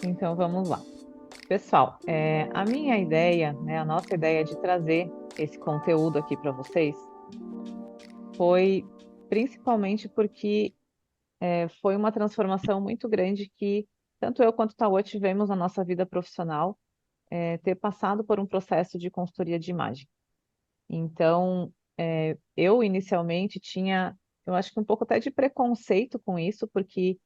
Então vamos lá. Pessoal, a minha ideia, né, a nossa ideia de trazer esse conteúdo aqui para vocês foi principalmente porque foi uma transformação muito grande que tanto eu quanto o Tauã tivemos na nossa vida profissional, ter passado por um processo de consultoria de imagem. Então, eu inicialmente tinha, eu acho que um pouco até de preconceito com isso, porque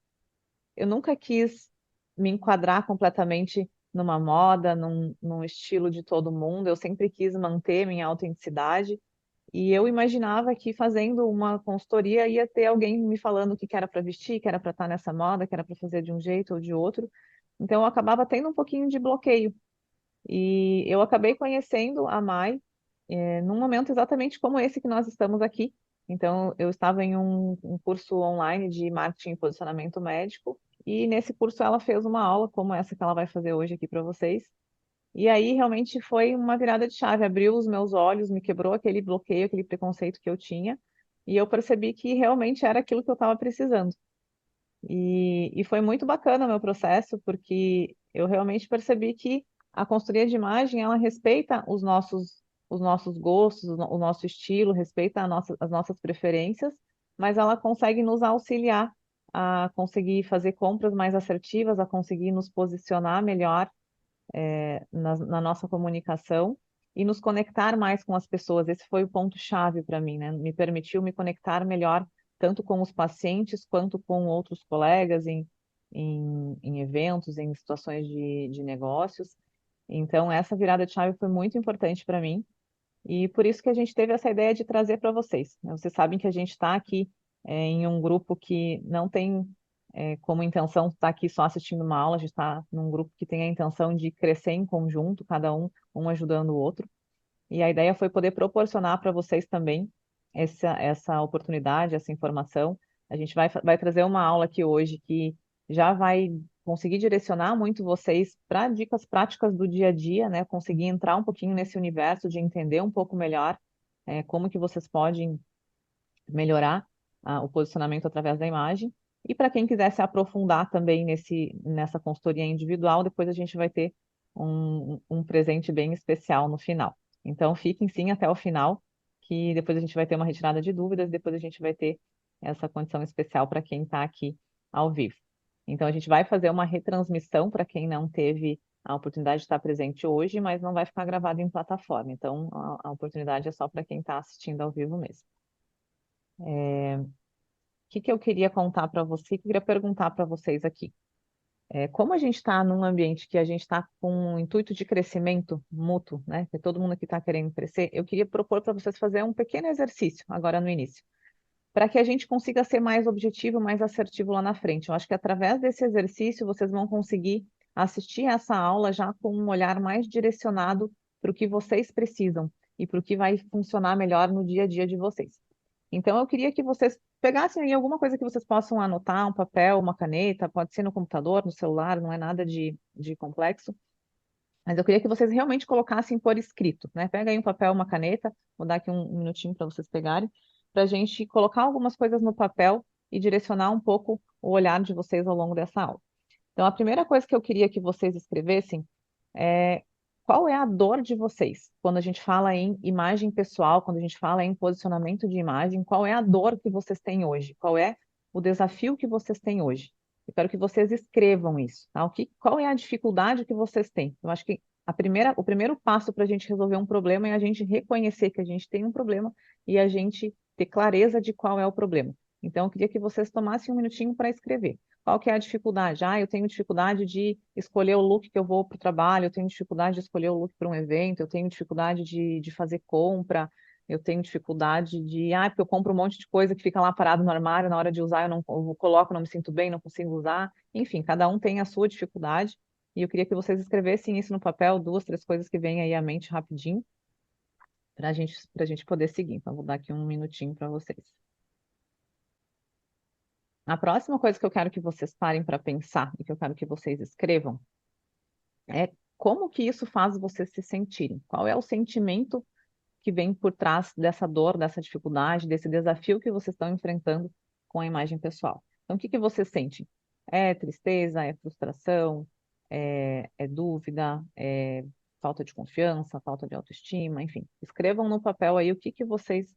eu nunca quis me enquadrar completamente numa moda, num estilo de todo mundo, eu sempre quis manter minha autenticidade, e eu imaginava que fazendo uma consultoria ia ter alguém me falando o que que era para vestir, que era para estar nessa moda, que era para fazer de um jeito ou de outro. Então eu acabava tendo um pouquinho de bloqueio. E eu acabei conhecendo a Mai, num momento exatamente como esse que nós estamos aqui. Então, eu estava em um curso online de marketing e posicionamento médico, e nesse curso ela fez uma aula como essa que ela vai fazer hoje aqui para vocês. E aí realmente foi uma virada de chave, abriu os meus olhos, me quebrou aquele bloqueio, aquele preconceito que eu tinha, e eu percebi que realmente era aquilo que eu estava precisando. E foi muito bacana o meu processo, porque eu realmente percebi que a consultoria de imagem, ela respeita os nossos gostos, o nosso estilo, respeita as nossas preferências, mas ela consegue nos auxiliar a conseguir fazer compras mais assertivas, a conseguir nos posicionar melhor, na nossa comunicação e nos conectar mais com as pessoas. Esse foi o ponto-chave para mim, né? Me permitiu me conectar melhor, tanto com os pacientes quanto com outros colegas em eventos, em situações de negócios. Então, essa virada de chave foi muito importante para mim. E por isso que a gente teve essa ideia de trazer para vocês, né? Vocês sabem que a gente está aqui em um grupo que não tem como intenção estar aqui só assistindo uma aula, a gente está num grupo que tem a intenção de crescer em conjunto, cada um ajudando o outro. E a ideia foi poder proporcionar para vocês também essa oportunidade, essa informação. A gente vai trazer uma aula aqui hoje que já vai conseguir direcionar muito vocês para dicas práticas do dia a dia, né? Conseguir entrar um pouquinho nesse universo de entender um pouco melhor como que vocês podem melhorar o posicionamento através da imagem. E para quem quiser se aprofundar também nessa consultoria individual, depois a gente vai ter um presente bem especial no final. Então, fiquem sim até o final, que depois a gente vai ter uma retirada de dúvidas, depois a gente vai ter essa condição especial para quem está aqui ao vivo. Então, a gente vai fazer uma retransmissão para quem não teve a oportunidade de estar presente hoje, mas não vai ficar gravado em plataforma. Então, a oportunidade é só para quem está assistindo ao vivo mesmo. O que que eu queria contar para você, que eu queria perguntar para vocês aqui. Como a gente está num ambiente que a gente está com um intuito de crescimento mútuo, né? Que todo mundo aqui está querendo crescer, eu queria propor para vocês fazer um pequeno exercício agora no início, para que a gente consiga ser mais objetivo, mais assertivo lá na frente. Eu acho que através desse exercício vocês vão conseguir assistir essa aula já com um olhar mais direcionado para o que vocês precisam e para o que vai funcionar melhor no dia a dia de vocês. Então, eu queria que vocês pegassem aí alguma coisa que vocês possam anotar, um papel, uma caneta, pode ser no computador, no celular, não é nada de complexo, mas eu queria que vocês realmente colocassem por escrito, né? Pega aí um papel, uma caneta, vou dar aqui um minutinho para vocês pegarem, para a gente colocar algumas coisas no papel e direcionar um pouco o olhar de vocês ao longo dessa aula. Então, a primeira coisa que eu queria que vocês escrevessem é qual é a dor de vocês? Quando a gente fala em imagem pessoal, quando a gente fala em posicionamento de imagem, qual é a dor que vocês têm hoje? Qual é o desafio que vocês têm hoje? Eu quero que vocês escrevam isso, tá? Qual é a dificuldade que vocês têm? Eu acho que o primeiro passo para a gente resolver um problema é a gente reconhecer que a gente tem um problema e a gente ter clareza de qual é o problema. Então, eu queria que vocês tomassem um minutinho para escrever. Qual que é a dificuldade? Ah, eu tenho dificuldade de escolher o look que eu vou para o trabalho, eu tenho dificuldade de escolher o look para um evento, eu tenho dificuldade de fazer compra, eu tenho dificuldade porque eu compro um monte de coisa que fica lá parado no armário, na hora de usar eu coloco, não me sinto bem, não consigo usar. Enfim, cada um tem a sua dificuldade, e eu queria que vocês escrevessem isso no papel, duas, três coisas que vêm aí à mente rapidinho, para a gente poder seguir. Então, vou dar aqui um minutinho para vocês. A próxima coisa que eu quero que vocês parem para pensar e que eu quero que vocês escrevam é como que isso faz vocês se sentirem. Qual é o sentimento que vem por trás dessa dor, dessa dificuldade, desse desafio que vocês estão enfrentando com a imagem pessoal. Então, o que que vocês sentem? É tristeza? É frustração? É dúvida? É falta de confiança, falta de autoestima? Enfim, escrevam no papel aí o que que vocês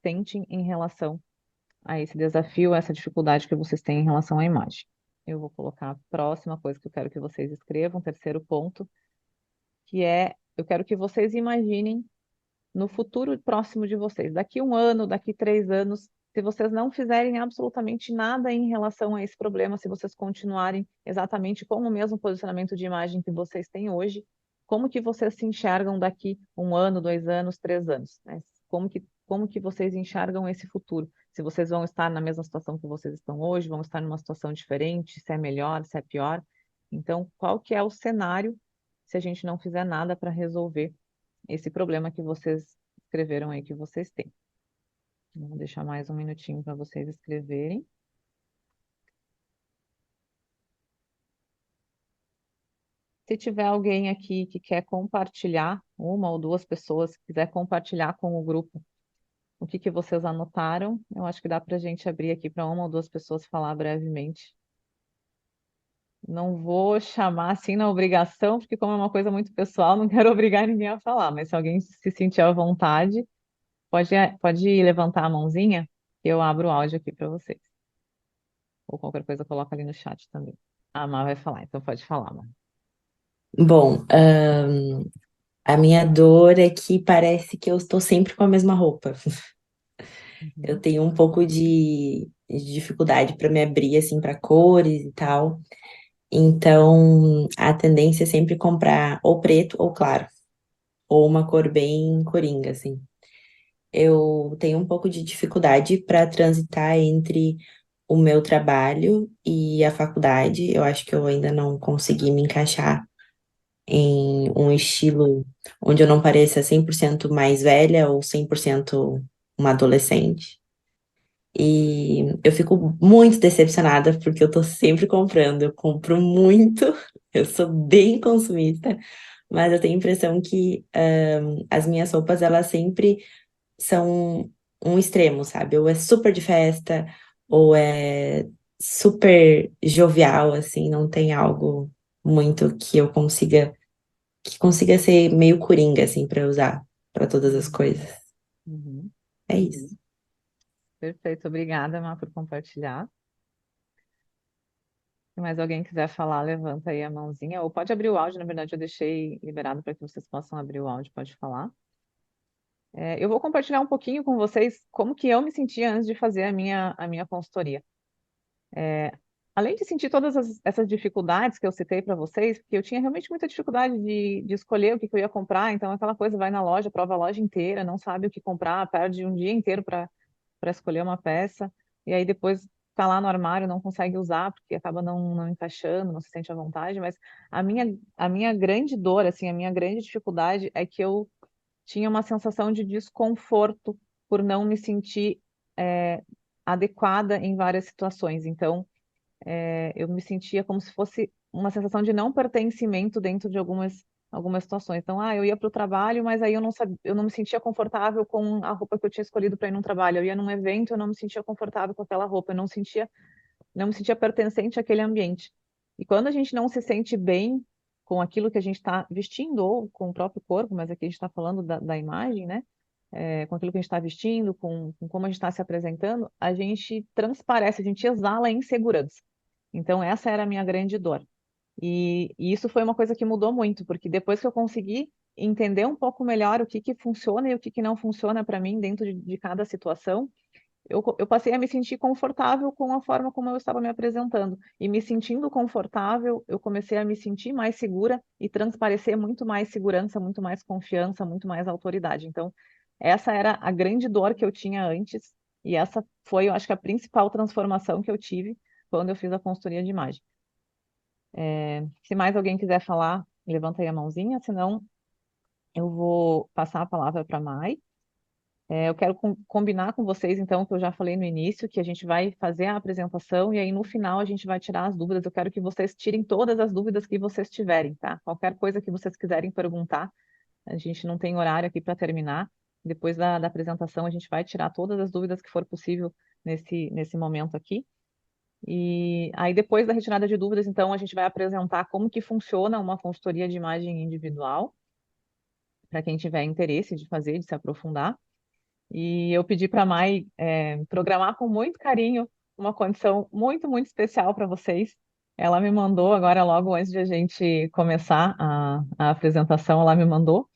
sentem em relação a esse desafio, a essa dificuldade que vocês têm em relação à imagem. Eu vou colocar a próxima coisa que eu quero que vocês escrevam, terceiro ponto, que é, eu quero que vocês imaginem no futuro próximo de vocês, daqui 1 ano, daqui 3 anos, se vocês não fizerem absolutamente nada em relação a esse problema, se vocês continuarem exatamente com o mesmo posicionamento de imagem que vocês têm hoje, como que vocês se enxergam daqui 1 ano, 2 anos, 3 anos, né? Como que vocês enxergam esse futuro? Se vocês vão estar na mesma situação que vocês estão hoje, vão estar numa situação diferente, se é melhor, se é pior. Então, qual que é o cenário se a gente não fizer nada para resolver esse problema que vocês escreveram aí que vocês têm? Vou deixar mais um minutinho para vocês escreverem. Se tiver alguém aqui que quer compartilhar, 1 ou 2 pessoas que quiser compartilhar com o grupo o que que vocês anotaram, eu acho que dá para a gente abrir aqui para 1 ou 2 pessoas falar brevemente. Não vou chamar assim na obrigação, porque como é uma coisa muito pessoal, não quero obrigar ninguém a falar, mas se alguém se sentir à vontade, pode levantar a mãozinha, que eu abro o áudio aqui para vocês. Ou qualquer coisa coloca ali no chat também. A Má vai falar, então pode falar, Má. Bom, a minha dor é que parece que eu estou sempre com a mesma roupa. Eu Uhum, tenho um pouco de dificuldade para me abrir assim para cores e tal. Então, a tendência é sempre comprar ou preto ou claro, ou uma cor bem coringa assim. Eu tenho um pouco de dificuldade para transitar entre o meu trabalho e a faculdade. Eu acho que eu ainda não consegui me encaixar em um estilo onde eu não pareça 100% mais velha ou 100% uma adolescente. E eu fico muito decepcionada porque eu tô sempre comprando, eu compro muito, eu sou bem consumista, mas eu tenho a impressão que as minhas roupas, elas sempre são um extremo, sabe? Ou é super de festa, ou é super jovial, assim, não tem algo muito que consiga ser meio coringa, assim, pra usar pra todas as uhum, coisas. uhum. É isso. Perfeito, obrigada, Má, por compartilhar. Se mais alguém quiser falar, levanta aí a mãozinha, ou pode abrir o áudio, na verdade eu deixei liberado para que vocês possam abrir o áudio, pode falar. Eu vou compartilhar um pouquinho com vocês como que eu me sentia antes de fazer a minha consultoria. Além de sentir todas essas dificuldades que eu citei para vocês, porque eu tinha realmente muita dificuldade de escolher o que que eu ia comprar, então aquela coisa, vai na loja, prova a loja inteira, não sabe o que comprar, perde um dia inteiro para escolher uma peça, e aí depois tá lá no armário, não consegue usar, porque acaba não encaixando, não se sente à vontade, mas a minha grande dor, assim, a minha grande dificuldade é que eu tinha uma sensação de desconforto por não me sentir é, adequada em várias situações. Então, eu me sentia como se fosse uma sensação de não pertencimento dentro de algumas situações. Então, eu ia para o trabalho, mas aí eu não me sentia confortável com a roupa que eu tinha escolhido para ir num trabalho. Eu ia num evento, eu não me sentia confortável com aquela roupa, eu não me sentia pertencente àquele ambiente. E quando a gente não se sente bem com aquilo que a gente está vestindo, ou com o próprio corpo, mas aqui a gente está falando da imagem, né? Com aquilo que a gente está vestindo, com como a gente está se apresentando, a gente transparece, a gente exala a insegurança. Então, essa era a minha grande dor. E isso foi uma coisa que mudou muito, porque depois que eu consegui entender um pouco melhor o que que funciona e o que que não funciona para mim dentro de cada situação, eu passei a me sentir confortável com a forma como eu estava me apresentando. E me sentindo confortável, eu comecei a me sentir mais segura e transparecer muito mais segurança, muito mais confiança, muito mais autoridade. Então, essa era a grande dor que eu tinha antes, e essa foi, eu acho que a principal transformação que eu tive quando eu fiz a consultoria de imagem. Se mais alguém quiser falar, levanta aí a mãozinha, senão eu vou passar a palavra para a Mai. Eu quero combinar com vocês, então, o que eu já falei no início, que a gente vai fazer a apresentação e aí no final a gente vai tirar as dúvidas. Eu quero que vocês tirem todas as dúvidas que vocês tiverem, tá? Qualquer coisa que vocês quiserem perguntar, a gente não tem horário aqui para terminar. Depois da apresentação, a gente vai tirar todas as dúvidas que for possível nesse momento aqui. E aí, depois da retirada de dúvidas, então, a gente vai apresentar como que funciona uma consultoria de imagem individual, para quem tiver interesse de fazer, de se aprofundar. E eu pedi para a Mai programar com muito carinho uma condição muito, muito especial para vocês. Ela me mandou agora, logo antes de a gente começar a apresentação, ela me mandou.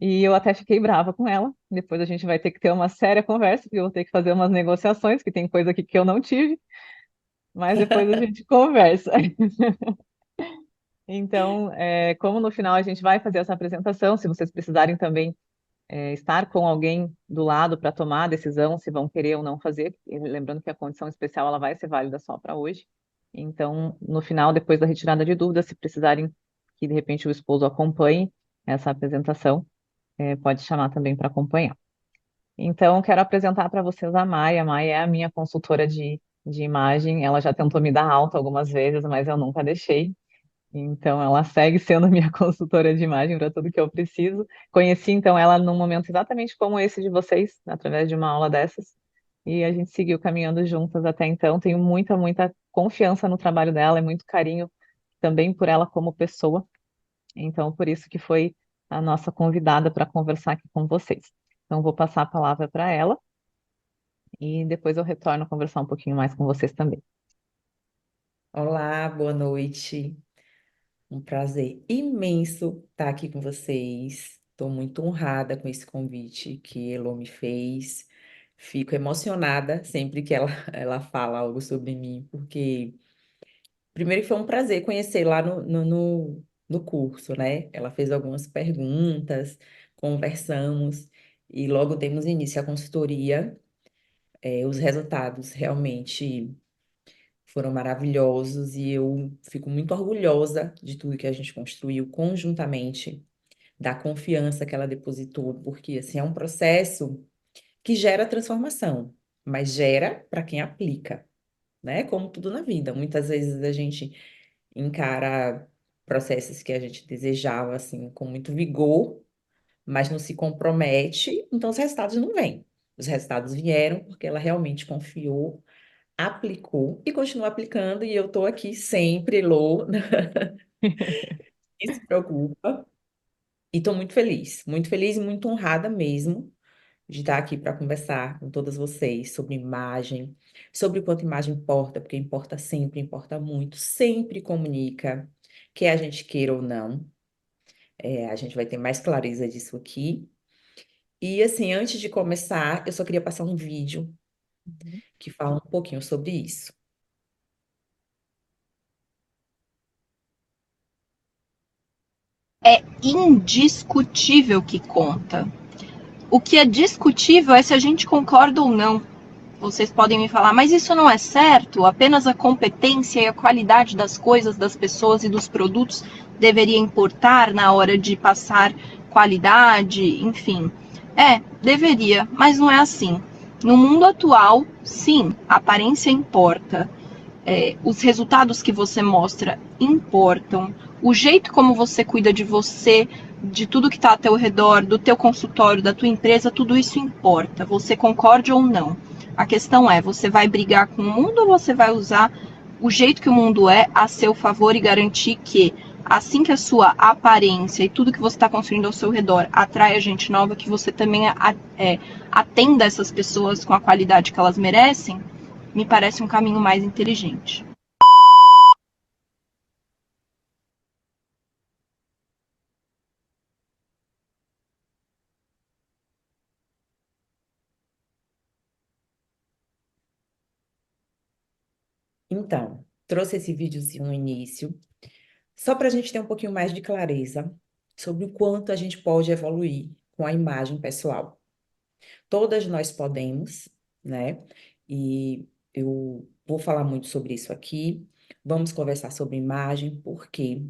E eu até fiquei brava com ela. Depois a gente vai ter que ter uma séria conversa, porque eu vou ter que fazer umas negociações, que tem coisa aqui que eu não tive, mas depois a gente conversa. Então, como no final a gente vai fazer essa apresentação, se vocês precisarem também estar com alguém do lado para tomar a decisão se vão querer ou não fazer, e lembrando que a condição especial ela vai ser válida só para hoje. Então, no final, depois da retirada de dúvidas, se precisarem que de repente o esposo acompanhe essa apresentação, pode chamar também para acompanhar. Então, quero apresentar para vocês a Maia. A Maia é a minha consultora de imagem. Ela já tentou me dar alta algumas vezes, mas eu nunca deixei. Então, ela segue sendo minha consultora de imagem para tudo que eu preciso. Conheci, então, ela num momento exatamente como esse de vocês, através de uma aula dessas, e a gente seguiu caminhando juntas até então. Tenho muita, muita confiança no trabalho dela e muito carinho também por ela como pessoa. Então, por isso que foi a nossa convidada para conversar aqui com vocês. Então, vou passar a palavra para ela e depois eu retorno a conversar um pouquinho mais com vocês também. Olá, boa noite. Um prazer imenso estar aqui com vocês. Estou muito honrada com esse convite que Elo me fez. Fico emocionada sempre que ela fala algo sobre mim, porque primeiro que foi um prazer conhecer lá no curso, né? Ela fez algumas perguntas, conversamos e logo demos início à consultoria. Os resultados realmente foram maravilhosos e eu fico muito orgulhosa de tudo que a gente construiu conjuntamente, da confiança que ela depositou, porque assim é um processo que gera transformação, mas gera para quem aplica, né? Como tudo na vida. Muitas vezes a gente encara processos que a gente desejava assim com muito vigor, mas não se compromete, então os resultados não vêm. Os resultados vieram porque ela realmente confiou, aplicou e continua aplicando, e eu estou aqui sempre, Lô, não se preocupa. E estou muito feliz e muito honrada mesmo de estar aqui para conversar com todas vocês sobre imagem, sobre o quanto imagem importa, porque importa sempre, importa muito, sempre comunica, quer a gente queira ou não. A gente vai ter mais clareza disso aqui. E assim, antes de começar, eu só queria passar um vídeo Uhum. que fala um pouquinho sobre isso. É indiscutível que conta. O que é discutível é se a gente concorda ou não. Vocês podem me falar, mas isso não é certo? Apenas a competência e a qualidade das coisas, das pessoas e dos produtos deveria importar na hora de passar qualidade, enfim. Deveria, mas não é assim. No mundo atual, sim, a aparência importa, os resultados que você mostra importam, o jeito como você cuida de você, de tudo que está ao teu redor, do teu consultório, da tua empresa, tudo isso importa, você concorde ou não. A questão é, você vai brigar com o mundo ou você vai usar o jeito que o mundo é a seu favor e garantir que, assim que a sua aparência e tudo que você está construindo ao seu redor atrai a gente nova, que você também atenda essas pessoas com a qualidade que elas merecem, me parece um caminho mais inteligente. Então, trouxe esse videozinho no início, só para a gente ter um pouquinho mais de clareza sobre o quanto a gente pode evoluir com a imagem pessoal. Todas nós podemos, né? E eu vou falar muito sobre isso aqui. Vamos conversar sobre imagem, porque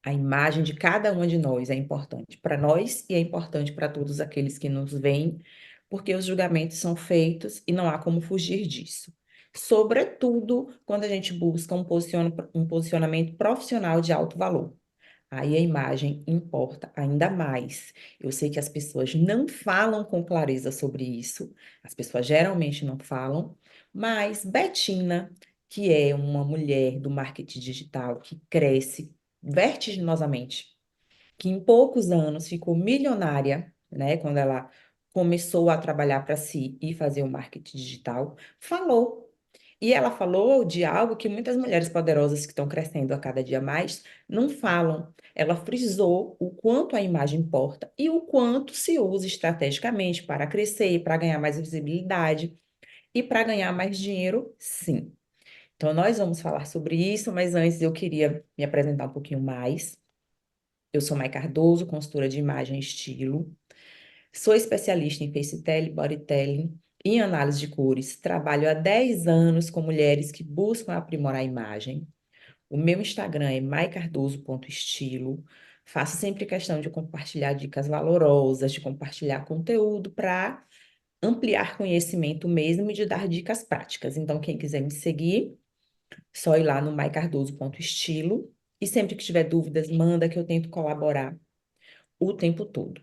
a imagem de cada uma de nós é importante para nós e é importante para todos aqueles que nos veem, porque os julgamentos são feitos e não há como fugir disso. Sobretudo quando a gente busca um posicionamento profissional de alto valor. Aí a imagem importa ainda mais. Eu sei que as pessoas não falam com clareza sobre isso, as pessoas geralmente não falam, mas Betina, que é uma mulher do marketing digital que cresce vertiginosamente, que em poucos anos ficou milionária, né, quando ela começou a trabalhar para si e fazer o marketing digital, falou. E ela falou de algo que muitas mulheres poderosas que estão crescendo a cada dia mais não falam. Ela frisou o quanto a imagem importa e o quanto se usa estrategicamente para crescer, para ganhar mais visibilidade e para ganhar mais dinheiro, sim. Então, nós vamos falar sobre isso, mas antes eu queria me apresentar um pouquinho mais. Eu sou Mai Cardoso, consultora de imagem e estilo. Sou especialista em face-telling, body-telling e em análise de cores. Trabalho há 10 anos com mulheres que buscam aprimorar a imagem. O meu Instagram é maicardoso.estilo. Faço sempre questão de compartilhar dicas valorosas, de compartilhar conteúdo para ampliar conhecimento mesmo e de dar dicas práticas. Então, quem quiser me seguir, só ir lá no maicardoso.estilo. E sempre que tiver dúvidas, manda que eu tento colaborar o tempo todo.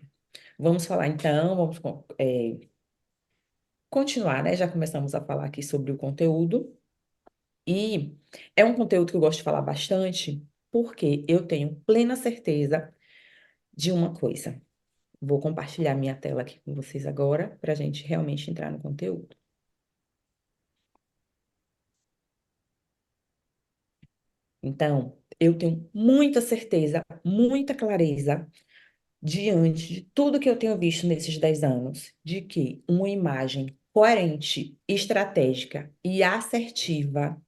Vamos falar então, continuar, né? Já começamos a falar aqui sobre o conteúdo. E é um conteúdo que eu gosto de falar bastante, porque eu tenho plena certeza de uma coisa. Vou compartilhar minha tela aqui com vocês agora, para a gente realmente entrar no conteúdo. Então, eu tenho muita certeza, muita clareza, diante de tudo que eu tenho visto nesses 10 anos, de que uma imagem coerente, estratégica e assertiva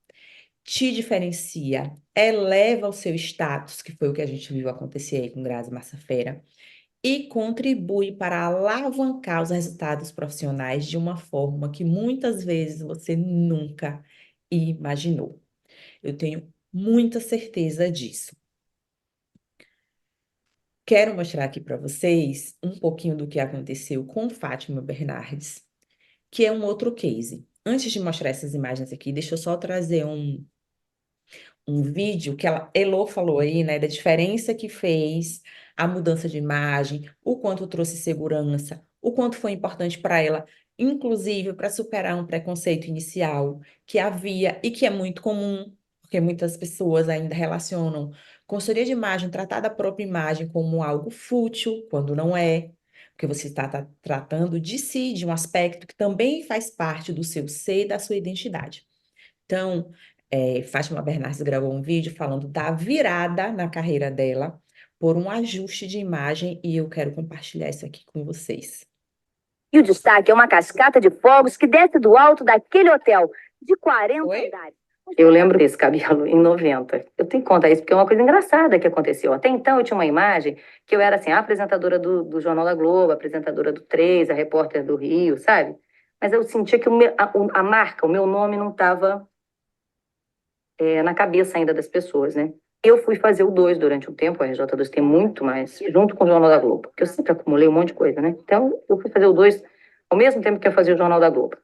te diferencia, eleva o seu status, que foi o que a gente viu acontecer aí com Grazi Massafera, e contribui para alavancar os resultados profissionais de uma forma que muitas vezes você nunca imaginou. Eu tenho muita certeza disso. Quero mostrar aqui para vocês um pouquinho do que aconteceu com Fátima Bernardes, que é um outro case. Antes de mostrar essas imagens aqui, deixa eu só trazer um vídeo que Elô falou aí, né, da diferença que fez a mudança de imagem, o quanto trouxe segurança, o quanto foi importante para ela, inclusive para superar um preconceito inicial que havia e que é muito comum, porque muitas pessoas ainda relacionam consultoria de imagem, tratar da própria imagem como algo fútil, quando não é, porque você está tratando de si, de um aspecto que também faz parte do seu ser e da sua identidade. Então, Fátima Bernardes gravou um vídeo falando da virada na carreira dela por um ajuste de imagem e eu quero compartilhar isso aqui com vocês. E o destaque é uma cascata de fogos que desce do alto daquele hotel de 40 Oi? andares. Eu lembro desse cabelo em 90. Eu tenho que contar isso porque é uma coisa engraçada que aconteceu. Até então eu tinha uma imagem que eu era assim, a apresentadora do Jornal da Globo, a apresentadora do 3, a repórter do Rio, sabe? Mas eu sentia que a marca, o meu nome não estava na cabeça ainda das pessoas, né? Eu fui fazer o 2 durante um tempo, a RJ2 tem muito mais, junto com o Jornal da Globo, porque eu sempre acumulei um monte de coisa, né? Então, eu fui fazer o 2 ao mesmo tempo que eu fazia o Jornal da Globo.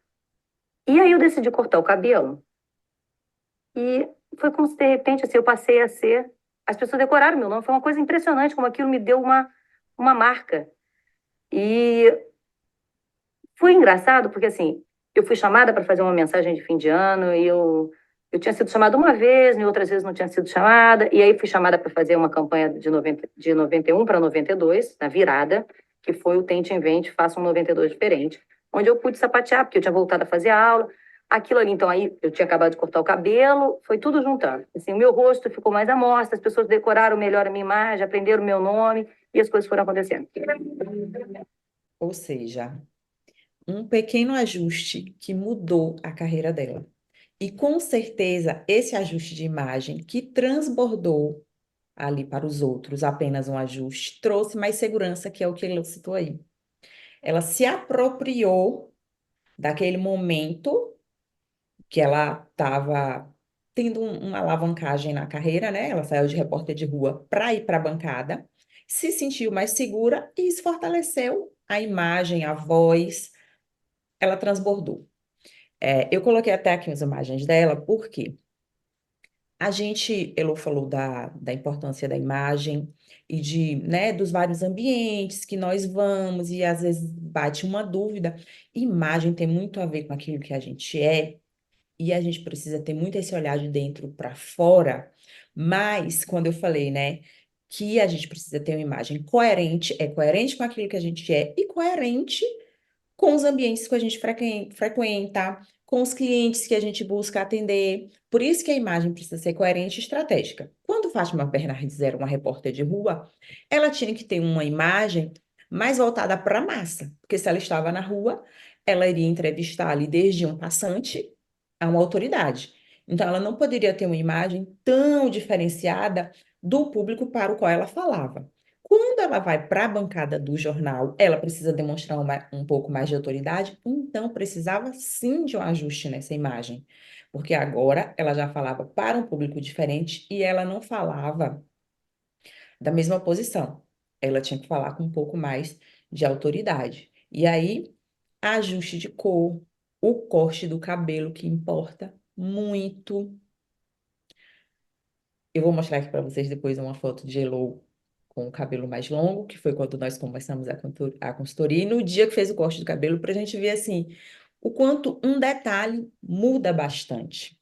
E aí eu decidi cortar o cabelo. E foi como se, de repente, assim, eu passei a ser... As pessoas decoraram meu nome, foi uma coisa impressionante, como aquilo me deu uma marca. E foi engraçado, porque, assim, eu fui chamada para fazer uma mensagem de fim de ano e eu tinha sido chamada uma vez, em outras vezes não tinha sido chamada, e aí fui chamada para fazer uma campanha de 91 para 92, na virada, que foi o Tente Invente, Faça um 92 diferente, onde eu pude sapatear, porque eu tinha voltado a fazer aula, aquilo ali, então aí eu tinha acabado de cortar o cabelo, foi tudo juntando. Assim, o meu rosto ficou mais à mostra, as pessoas decoraram melhor a minha imagem, aprenderam o meu nome, e as coisas foram acontecendo. Ou seja, um pequeno ajuste que mudou a carreira dela. E com certeza esse ajuste de imagem que transbordou ali para os outros, apenas um ajuste, trouxe mais segurança, que é o que ele citou aí. Ela se apropriou daquele momento que ela estava tendo uma alavancagem na carreira, né? Ela saiu de repórter de rua para ir para a bancada, se sentiu mais segura e isso fortaleceu a imagem, a voz, ela transbordou. Eu coloquei até aqui as imagens dela, porque Elô falou da importância da imagem e né, dos vários ambientes que nós vamos, e às vezes bate uma dúvida. Imagem tem muito a ver com aquilo que a gente é, e a gente precisa ter muito esse olhar de dentro para fora, mas quando eu falei, né, que a gente precisa ter uma imagem coerente, é coerente com aquilo que a gente é e coerente com os ambientes que a gente frequenta, com os clientes que a gente busca atender. Por isso que a imagem precisa ser coerente e estratégica. Quando Fátima Bernardes era uma repórter de rua, ela tinha que ter uma imagem mais voltada para a massa, porque se ela estava na rua, ela iria entrevistar ali desde um passante a uma autoridade. Então, ela não poderia ter uma imagem tão diferenciada do público para o qual ela falava. Quando ela vai para a bancada do jornal, ela precisa demonstrar um pouco mais de autoridade, então precisava sim de um ajuste nessa imagem, porque agora ela já falava para um público diferente e ela não falava da mesma posição. Ela tinha que falar com um pouco mais de autoridade. E aí, ajuste de cor, o corte do cabelo que importa muito. Eu vou mostrar aqui para vocês depois uma foto de Elo com o cabelo mais longo, que foi quando nós começamos a consultoria, e no dia que fez o corte do cabelo, para a gente ver assim, o quanto um detalhe muda bastante,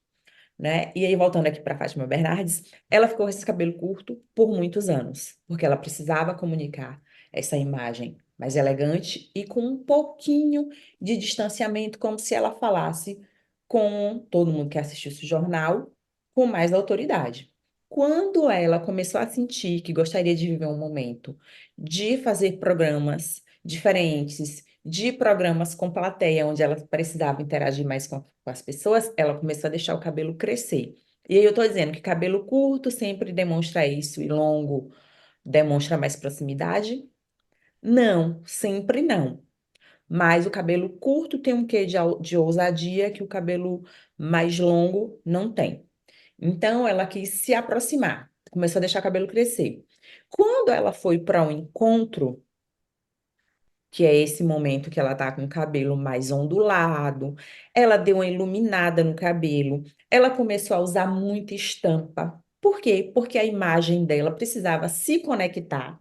né? E aí, voltando aqui para Fátima Bernardes, ela ficou com esse cabelo curto por muitos anos, porque ela precisava comunicar essa imagem mais elegante e com um pouquinho de distanciamento, como se ela falasse com todo mundo que assistisse o jornal, com mais autoridade. Quando ela começou a sentir que gostaria de viver um momento de fazer programas diferentes, de programas com plateia, onde ela precisava interagir mais com as pessoas, ela começou a deixar o cabelo crescer. E aí eu tô dizendo que cabelo curto sempre demonstra isso e longo demonstra mais proximidade? Não, sempre não. Mas o cabelo curto tem um quê de ousadia que o cabelo mais longo não tem. Então ela quis se aproximar, começou a deixar o cabelo crescer. Quando ela foi para um encontro, que é esse momento que ela tá com o cabelo mais ondulado, ela deu uma iluminada no cabelo, ela começou a usar muita estampa. Por quê? Porque a imagem dela precisava se conectar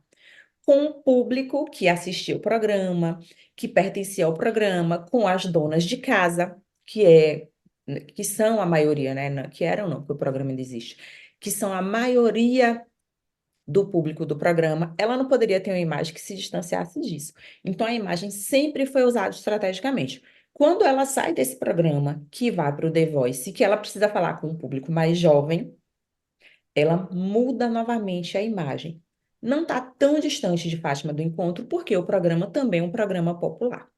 com o público que assistia o programa, que pertencia ao programa, com as donas de casa, que são a maioria, né? Que eram não, porque o programa ainda existe, que são a maioria do público do programa, ela não poderia ter uma imagem que se distanciasse disso. Então, a imagem sempre foi usada estrategicamente. Quando ela sai desse programa, que vai para o The Voice, que ela precisa falar com um público mais jovem, ela muda novamente a imagem. Não está tão distante de Fátima do Encontro, porque o programa também é um programa popular.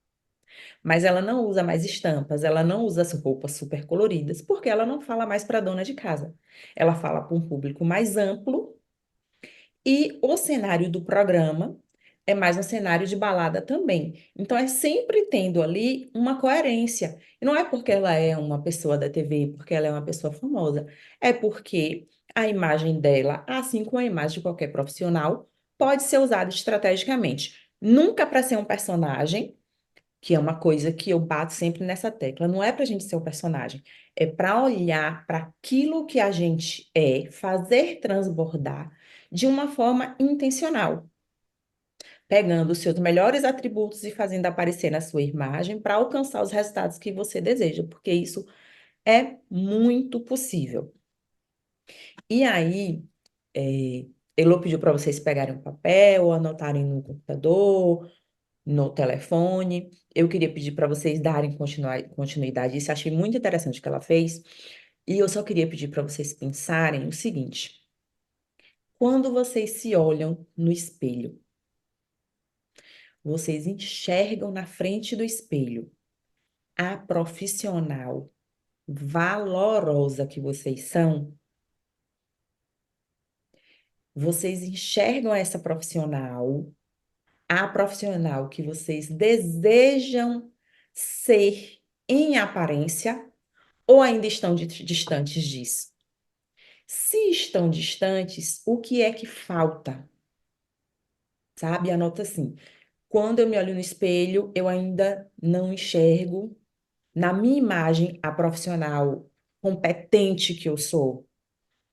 Mas ela não usa mais estampas, ela não usa as roupas super coloridas, porque ela não fala mais para a dona de casa. Ela fala para um público mais amplo e o cenário do programa é mais um cenário de balada também. Então, é sempre tendo ali uma coerência. E não é porque ela é uma pessoa da TV, porque ela é uma pessoa famosa. É porque a imagem dela, assim como a imagem de qualquer profissional, pode ser usada estrategicamente. Nunca para ser um personagem, que é uma coisa que eu bato sempre nessa tecla. Não é para a gente ser um personagem, é para olhar para aquilo que a gente é, fazer transbordar de uma forma intencional, pegando os seus melhores atributos e fazendo aparecer na sua imagem para alcançar os resultados que você deseja, porque isso é muito possível. E aí, Elô pediu para vocês pegarem um papel ou anotarem no computador, no telefone. Eu queria pedir para vocês darem continuidade. Isso eu achei muito interessante o que ela fez. E eu só queria pedir para vocês pensarem o seguinte: quando vocês se olham no espelho, vocês enxergam na frente do espelho a profissional valorosa que vocês são? Vocês enxergam essa profissional, a profissional que vocês desejam ser em aparência? Ou ainda estão distantes disso? Se estão distantes, o que é que falta? Sabe? Anota assim. Quando eu me olho no espelho, eu ainda não enxergo na minha imagem a profissional competente que eu sou.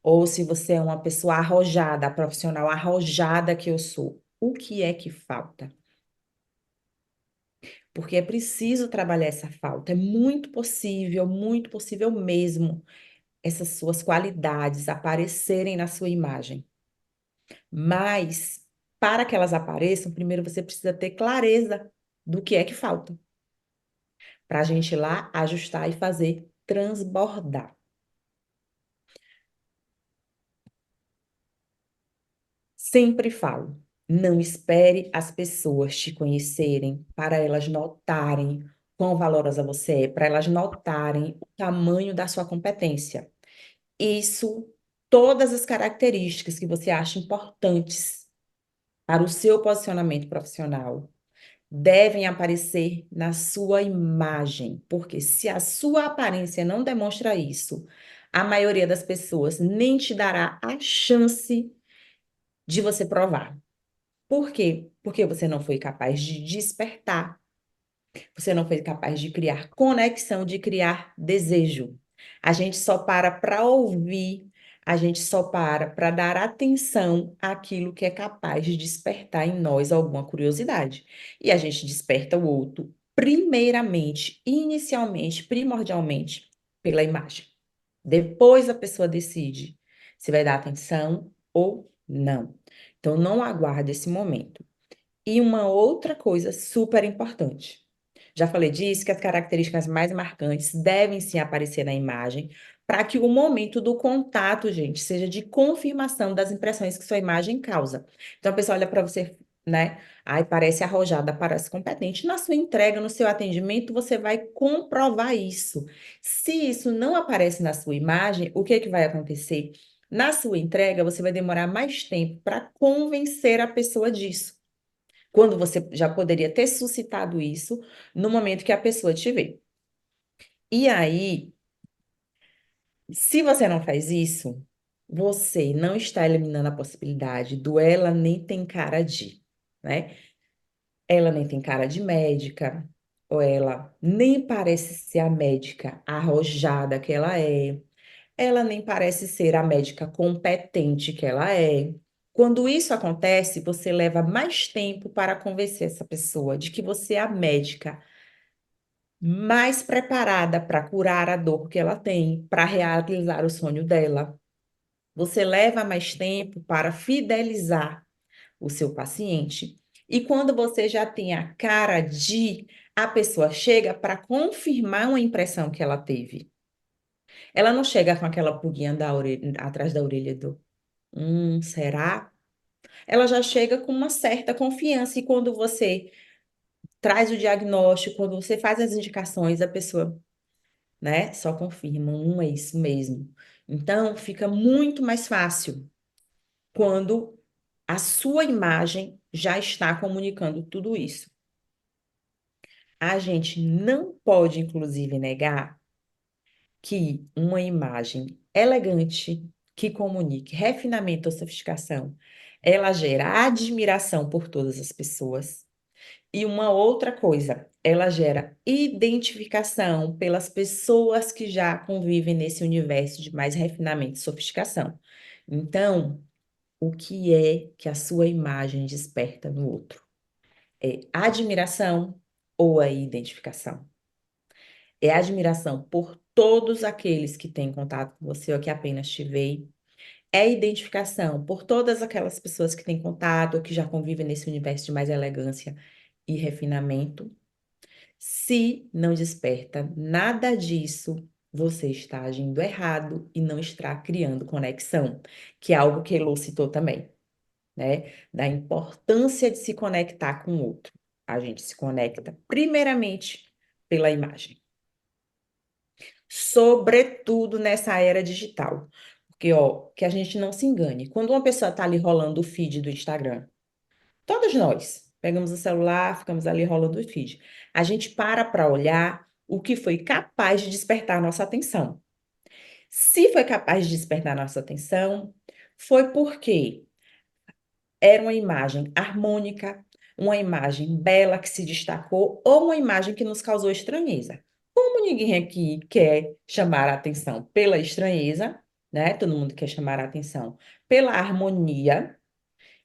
Ou se você é uma pessoa arrojada, a profissional arrojada que eu sou. O que é que falta? porque é preciso trabalhar essa falta. É muito possível mesmo essas suas qualidades aparecerem na sua imagem. Mas, para que elas apareçam, primeiro você precisa ter clareza do que é que falta, para a gente ir lá ajustar e fazer transbordar. Sempre falo, não espere as pessoas te conhecerem para elas notarem quão valorosa você é, para elas notarem o tamanho da sua competência. Isso, todas as características que você acha importantes para o seu posicionamento profissional devem aparecer na sua imagem, porque se a sua aparência não demonstra isso, a maioria das pessoas nem te dará a chance de você provar. Por quê? Porque você não foi capaz de despertar, você não foi capaz de criar conexão, de criar desejo. A gente só para ouvir, a gente só para dar atenção àquilo que é capaz de despertar em nós alguma curiosidade. E a gente desperta o outro, primeiramente, inicialmente, primordialmente, pela imagem. Depois a pessoa decide se vai dar atenção ou não. Então, não aguarde esse momento. E uma outra coisa super importante. Já falei disso, que as características mais marcantes devem sim aparecer na imagem, para que o momento do contato, gente, seja de confirmação das impressões que sua imagem causa. Então, a pessoa olha para você, né? Ai, parece arrojada, parece competente. Na sua entrega, no seu atendimento, você vai comprovar isso. Se isso não aparece na sua imagem, o que que vai acontecer? Na sua entrega, você vai demorar mais tempo para convencer a pessoa disso, quando você já poderia ter suscitado isso no momento que a pessoa te vê. E aí, se você não faz isso, você não está eliminando a possibilidade do ela nem tem cara de, né? Ela nem tem cara de médica, ou ela nem parece ser a médica arrojada que ela é. Ela nem parece ser a médica competente que ela é. Quando isso acontece, você leva mais tempo para convencer essa pessoa de que você é a médica mais preparada para curar a dor que ela tem, para realizar o sonho dela. Você leva mais tempo para fidelizar o seu paciente. E quando você já tem a cara de, a pessoa chega para confirmar uma impressão que ela teve. Ela não chega com aquela pulguinha da orelha, atrás da orelha do, será? Ela já chega com uma certa confiança. E quando você traz o diagnóstico, quando você faz as indicações, a pessoa, né, só confirma, é isso mesmo. Então, fica muito mais fácil quando a sua imagem já está comunicando tudo isso. A gente não pode, inclusive, negar que uma imagem elegante, que comunique refinamento ou sofisticação, ela gera admiração por todas as pessoas. E uma outra coisa, ela gera identificação pelas pessoas que já convivem nesse universo de mais refinamento e sofisticação. Então, o que é que a sua imagem desperta no outro? É admiração ou é identificação? É admiração por todos aqueles que têm contato com você ou que apenas te veem. É identificação por todas aquelas pessoas que têm contato ou que já convivem nesse universo de mais elegância e refinamento. Se não desperta nada disso, você está agindo errado e não está criando conexão, que é algo que Elô citou também, né? Da importância de se conectar com o outro. A gente se conecta primeiramente pela imagem, sobretudo nessa era digital. Porque, ó, que a gente não se engane. Quando uma pessoa está ali rolando o feed do Instagram, todos nós pegamos o celular, ficamos ali rolando o feed. A gente para olhar o que foi capaz de despertar nossa atenção. Se foi capaz de despertar nossa atenção, foi porque era uma imagem harmônica, uma imagem bela que se destacou ou uma imagem que nos causou estranheza. Como ninguém aqui quer chamar a atenção pela estranheza, né? Todo mundo quer chamar a atenção pela harmonia.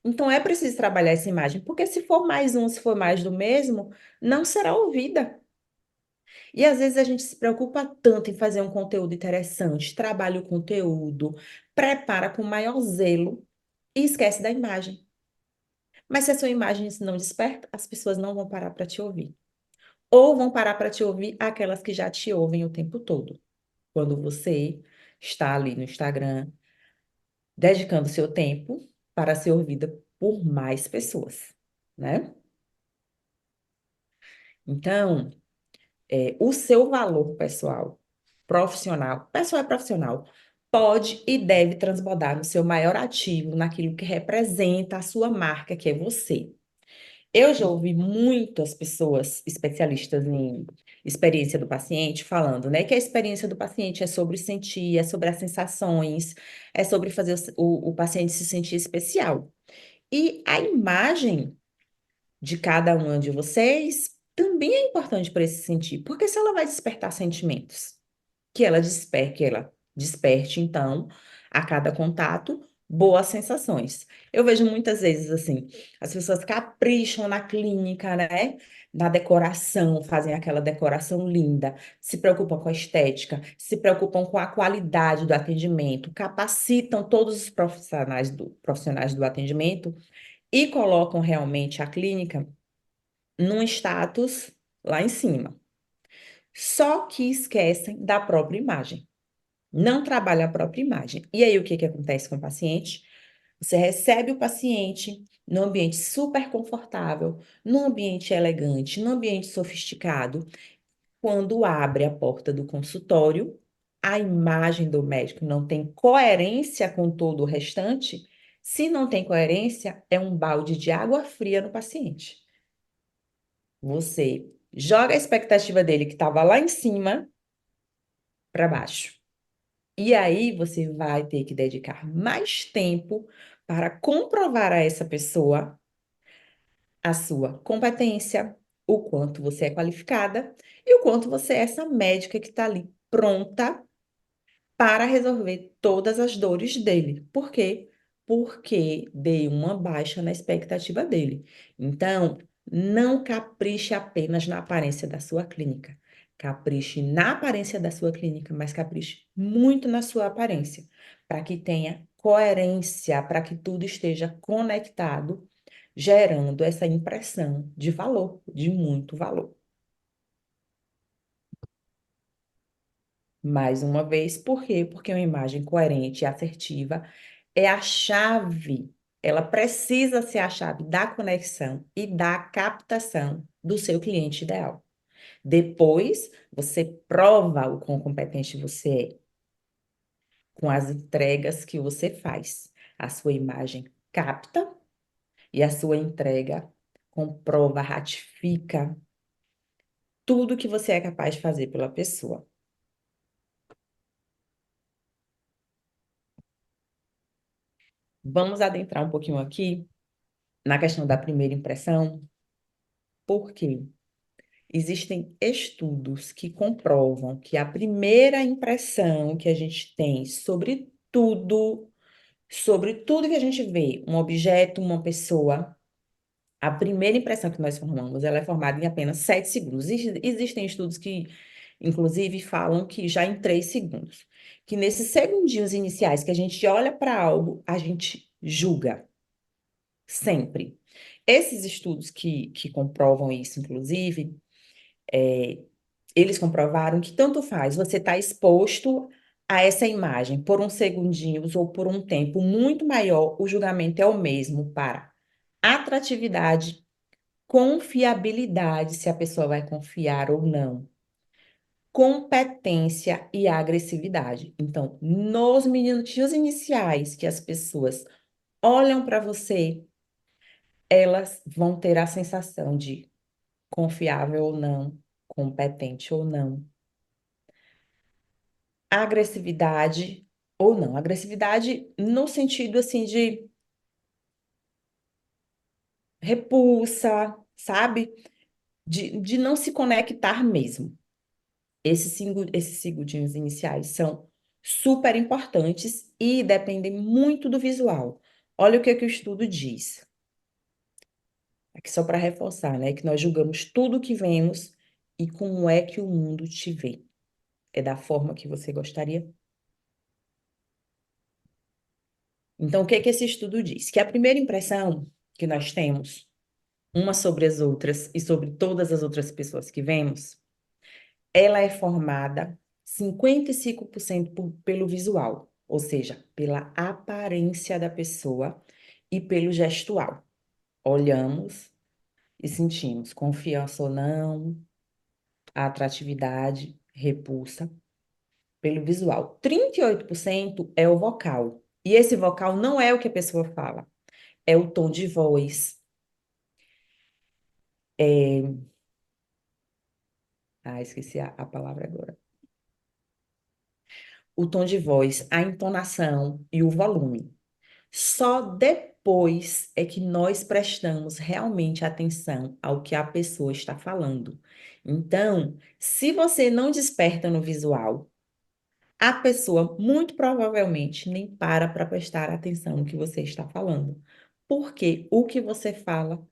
Então é preciso trabalhar essa imagem, porque se for mais um, se for mais do mesmo, não será ouvida. E às vezes a gente se preocupa tanto em fazer um conteúdo interessante, trabalha o conteúdo, prepara com maior zelo e esquece da imagem. Mas se a sua imagem não desperta, as pessoas não vão parar para te ouvir. Ou vão parar para te ouvir aquelas que já te ouvem o tempo todo. Quando você está ali no Instagram, dedicando seu tempo para ser ouvida por mais pessoas, né? Então, o seu valor pessoal é profissional, pode e deve transbordar no seu maior ativo, naquilo que representa a sua marca, que é você. Eu já ouvi muitas pessoas especialistas em experiência do paciente falando, né, que a experiência do paciente é sobre sentir, é sobre as sensações, é sobre fazer o paciente se sentir especial. E a imagem de cada uma de vocês também é importante para esse sentir, porque se ela vai despertar sentimentos, que ela desperte, então, a cada contato, boas sensações. Eu vejo muitas vezes, assim, as pessoas capricham na clínica, né? Na decoração, fazem aquela decoração linda, se preocupam com a estética, se preocupam com a qualidade do atendimento, capacitam todos os profissionais do atendimento e colocam realmente a clínica num status lá em cima. Só que esquecem da própria imagem. Não trabalha a própria imagem. E aí, o que que acontece com o paciente? Você recebe o paciente num ambiente super confortável, num ambiente elegante, num ambiente sofisticado. Quando abre a porta do consultório, a imagem do médico não tem coerência com todo o restante. Se não tem coerência, é um balde de água fria no paciente. Você joga a expectativa dele, que estava lá em cima, para baixo. E aí você vai ter que dedicar mais tempo para comprovar a essa pessoa a sua competência, o quanto você é qualificada e o quanto você é essa médica que está ali pronta para resolver todas as dores dele. Por quê? Porque dei uma baixa na expectativa dele. Então, não capriche apenas na aparência da sua clínica. Capriche na aparência da sua clínica, mas capriche muito na sua aparência, para que tenha coerência, para que tudo esteja conectado, gerando essa impressão de valor, de muito valor. Mais uma vez, por quê? Porque uma imagem coerente e assertiva é a chave, ela precisa ser a chave da conexão e da captação do seu cliente ideal. Depois, você prova o quão competente você é com as entregas que você faz. A sua imagem capta e a sua entrega comprova, ratifica tudo que você é capaz de fazer pela pessoa. Vamos adentrar um pouquinho aqui na questão da primeira impressão, porque existem estudos que comprovam que a primeira impressão que a gente tem sobre tudo que a gente vê, um objeto, uma pessoa, a primeira impressão que nós formamos, ela é formada em apenas 7 segundos. Existem estudos que, inclusive, falam que já em 3 segundos. Que nesses segundinhos iniciais que a gente olha para algo, a gente julga. Sempre. Esses estudos que comprovam isso, inclusive, eles comprovaram que tanto faz você estar exposto a essa imagem por uns segundinhos ou por um tempo muito maior, o julgamento é o mesmo para atratividade, confiabilidade, se a pessoa vai confiar ou não, competência e agressividade. Então, nos minutinhos iniciais que as pessoas olham para você, elas vão ter a sensação de confiável ou não, competente ou não, agressividade ou não. Agressividade no sentido assim de repulsa, sabe? De não se conectar mesmo. Esses segundinhos iniciais são super importantes e dependem muito do visual. Olha o que o estudo diz. Aqui só para reforçar, né? Que nós julgamos tudo que vemos e como é que o mundo te vê. É da forma que você gostaria? Então, o que esse estudo diz? Que a primeira impressão que nós temos, uma sobre as outras e sobre todas as outras pessoas que vemos, ela é formada 55% pelo visual, ou seja, pela aparência da pessoa e pelo gestual. Olhamos e sentimos confiança ou não, atratividade, repulsa, pelo visual. 38% é o vocal. E esse vocal não é o que a pessoa fala, é o tom de voz. É... esqueci a palavra agora. O tom de voz, a entonação e o volume. Só depois é que nós prestamos realmente atenção ao que a pessoa está falando. Então, se você não desperta no visual, a pessoa muito provavelmente nem para prestar atenção no que você está falando. Porque o que você fala,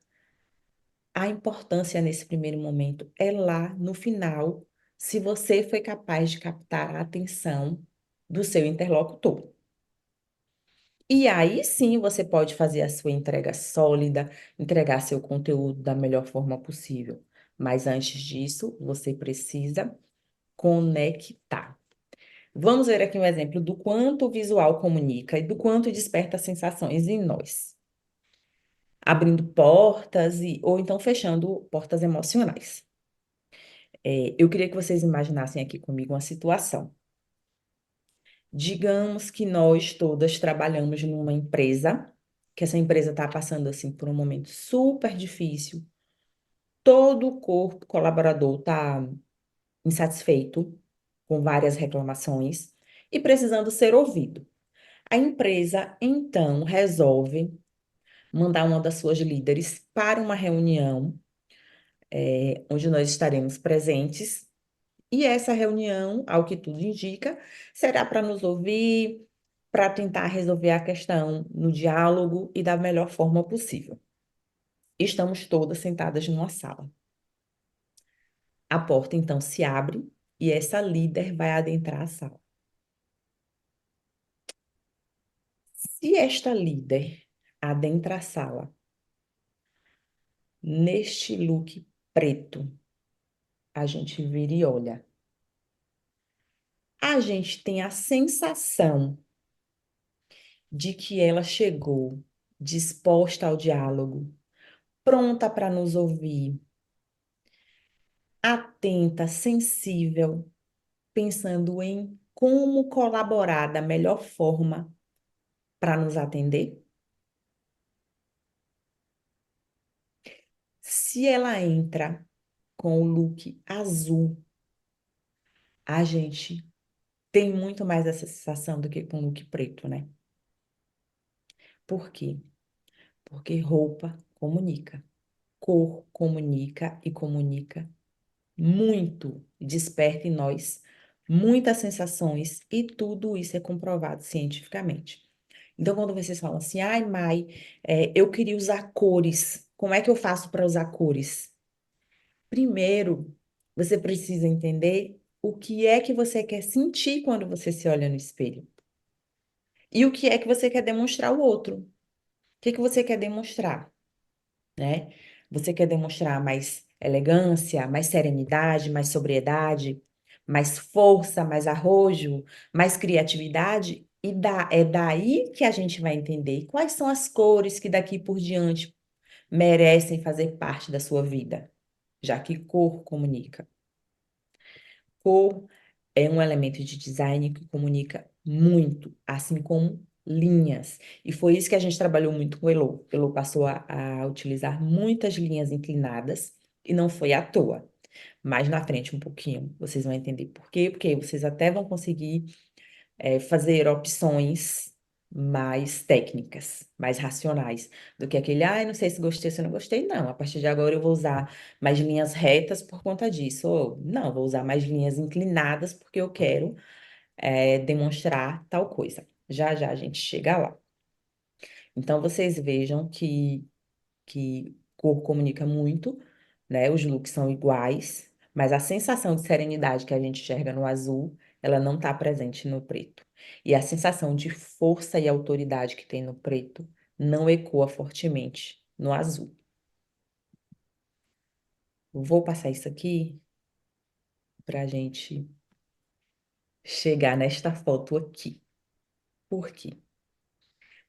a importância nesse primeiro momento é lá no final, se você foi capaz de captar a atenção do seu interlocutor. E aí sim você pode fazer a sua entrega sólida, entregar seu conteúdo da melhor forma possível. Mas antes disso, você precisa conectar. Vamos ver aqui um exemplo do quanto o visual comunica e do quanto desperta sensações em nós. Abrindo portas ou então fechando portas emocionais. Eu queria que vocês imaginassem aqui comigo uma situação. Digamos que nós todas trabalhamos numa empresa, que essa empresa está passando assim por um momento super difícil. Todo o corpo colaborador está insatisfeito, com várias reclamações e precisando ser ouvido. A empresa, então, resolve mandar uma das suas líderes para uma reunião, onde nós estaremos presentes. E essa reunião, ao que tudo indica, será para nos ouvir, para tentar resolver a questão no diálogo e da melhor forma possível. Estamos todas sentadas numa sala. A porta, então, se abre e essa líder vai adentrar a sala. Se esta líder adentra a sala neste look preto, a gente vira e olha. A gente tem a sensação de que ela chegou disposta ao diálogo, pronta para nos ouvir, atenta, sensível, pensando em como colaborar da melhor forma para nos atender? Se ela entra com o look azul, a gente tem muito mais essa sensação do que com o look preto, né? Por quê? Porque roupa comunica, cor comunica e comunica muito, desperta em nós muitas sensações e tudo isso é comprovado cientificamente. Então, quando vocês falam assim, ai, Mai, eu queria usar cores, como é que eu faço para usar cores? Primeiro, você precisa entender o que é que você quer sentir quando você se olha no espelho. E o que é que você quer demonstrar ao outro. O que você quer demonstrar, né? Você quer demonstrar mais elegância, mais serenidade, mais sobriedade, mais força, mais arrojo, mais criatividade? É daí que a gente vai entender quais são as cores que daqui por diante merecem fazer parte da sua vida, já que cor comunica. Cor é um elemento de design que comunica muito, assim como linhas. E foi isso que a gente trabalhou muito com o Elo. O Elo passou a utilizar muitas linhas inclinadas e não foi à toa. Mais na frente um pouquinho, vocês vão entender por quê, porque vocês até vão conseguir fazer opções mais técnicas, mais racionais, do que aquele, não sei se gostei, se não gostei, não. A partir de agora eu vou usar mais linhas retas por conta disso. Ou, não, vou usar mais linhas inclinadas porque eu quero demonstrar tal coisa. Já já a gente chega lá. Então, vocês vejam que cor comunica muito, né? Os looks são iguais, mas a sensação de serenidade que a gente enxerga no azul, ela não está presente no preto. E a sensação de força e autoridade que tem no preto não ecoa fortemente no azul. Vou passar isso aqui para a gente chegar nesta foto aqui. Por quê?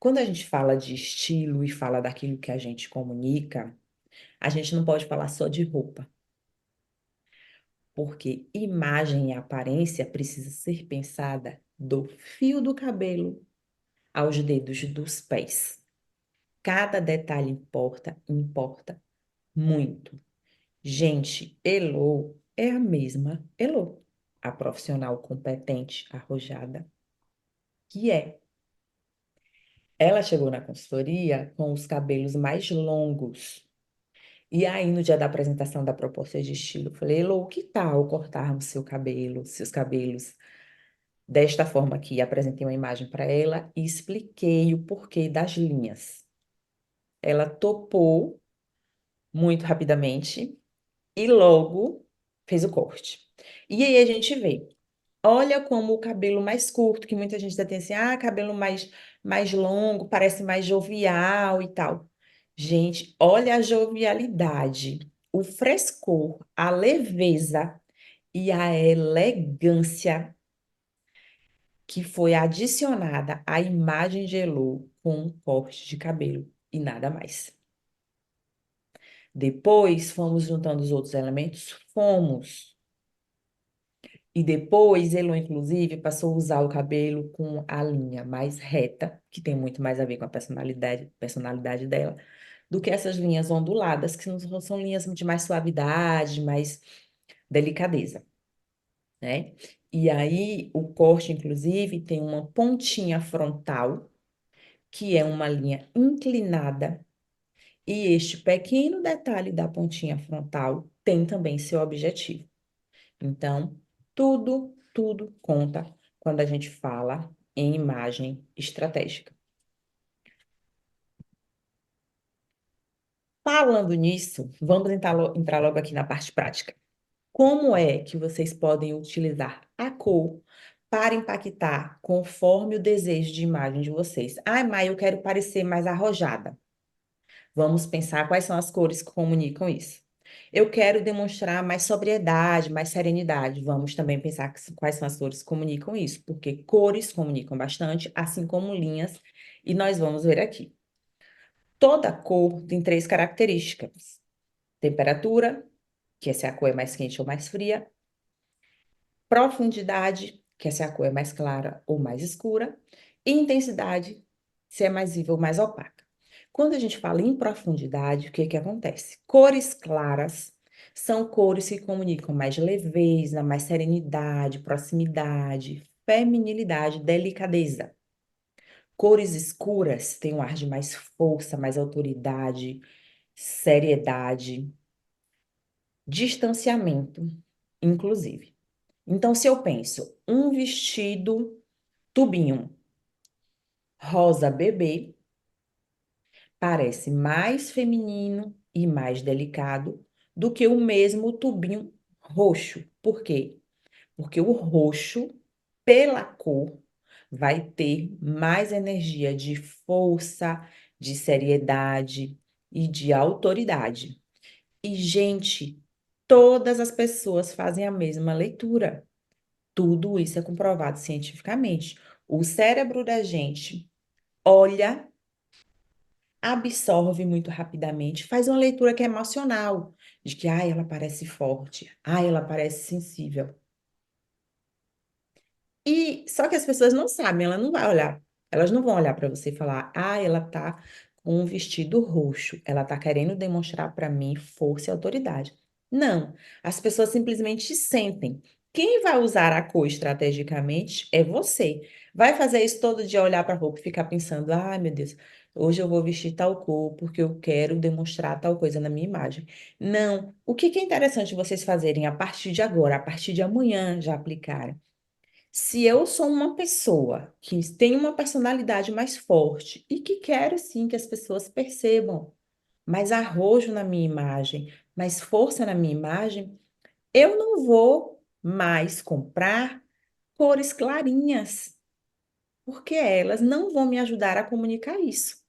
Quando a gente fala de estilo e fala daquilo que a gente comunica, a gente não pode falar só de roupa, porque imagem e aparência precisa ser pensada do fio do cabelo aos dedos dos pés. Cada detalhe importa, importa muito. Gente, Elô é a mesma Elô, a profissional competente, arrojada, que é. Ela chegou na consultoria com os cabelos mais longos. E aí, no dia da apresentação da proposta de estilo, eu falei, Elô, que tal cortarmos seu cabelo, seus cabelos desta forma aqui? Apresentei uma imagem para ela e expliquei o porquê das linhas. Ela topou muito rapidamente e logo fez o corte. E aí a gente vê. Olha como o cabelo mais curto, que muita gente já tem assim, cabelo mais longo, parece mais jovial e tal. Gente, olha a jovialidade, o frescor, a leveza e a elegância que foi adicionada à imagem de Elô com um corte de cabelo e nada mais. Depois, fomos juntando os outros elementos? Fomos. E depois, Elô, inclusive, passou a usar o cabelo com a linha mais reta, que tem muito mais a ver com a personalidade dela, do que essas linhas onduladas, que são linhas de mais suavidade, mais delicadeza, né? E aí, o corte, inclusive, tem uma pontinha frontal, que é uma linha inclinada, e este pequeno detalhe da pontinha frontal tem também seu objetivo. Então, tudo conta quando a gente fala em imagem estratégica. Falando nisso, vamos entrar logo aqui na parte prática. Como é que vocês podem utilizar a cor para impactar conforme o desejo de imagem de vocês? Mai, eu quero parecer mais arrojada. Vamos pensar quais são as cores que comunicam isso. Eu quero demonstrar mais sobriedade, mais serenidade. Vamos também pensar quais são as cores que comunicam isso, porque cores comunicam bastante, assim como linhas, e nós vamos ver aqui. Toda cor tem 3 características: temperatura, que é se a cor é mais quente ou mais fria, profundidade, que é se a cor é mais clara ou mais escura, e intensidade, se é mais viva ou mais opaca. Quando a gente fala em profundidade, o que que acontece? Cores claras são cores que comunicam mais leveza, mais serenidade, proximidade, feminilidade, delicadeza. Cores escuras têm um ar de mais força, mais autoridade, seriedade, distanciamento, inclusive. Então, se eu penso um vestido tubinho rosa bebê, parece mais feminino e mais delicado do que o mesmo tubinho roxo. Por quê? Porque o roxo, pela cor, vai ter mais energia de força, de seriedade e de autoridade. E, gente, todas as pessoas fazem a mesma leitura. Tudo isso é comprovado cientificamente. O cérebro da gente olha, absorve muito rapidamente, faz uma leitura que é emocional, de que, ela parece forte, ela parece sensível. E só que as pessoas não sabem, elas não vão olhar para você e falar, ela tá com um vestido roxo, ela tá querendo demonstrar para mim força e autoridade. Não, as pessoas simplesmente sentem. Quem vai usar a cor estrategicamente é você. Vai fazer isso todo dia, olhar para a roupa e ficar pensando, ai meu Deus, hoje eu vou vestir tal cor porque eu quero demonstrar tal coisa na minha imagem. Não, o que que é interessante vocês fazerem a partir de agora, a partir de amanhã já aplicarem? Se eu sou uma pessoa que tem uma personalidade mais forte e que quero sim que as pessoas percebam mais arrojo na minha imagem, mais força na minha imagem, eu não vou mais comprar cores clarinhas, porque elas não vão me ajudar a comunicar isso.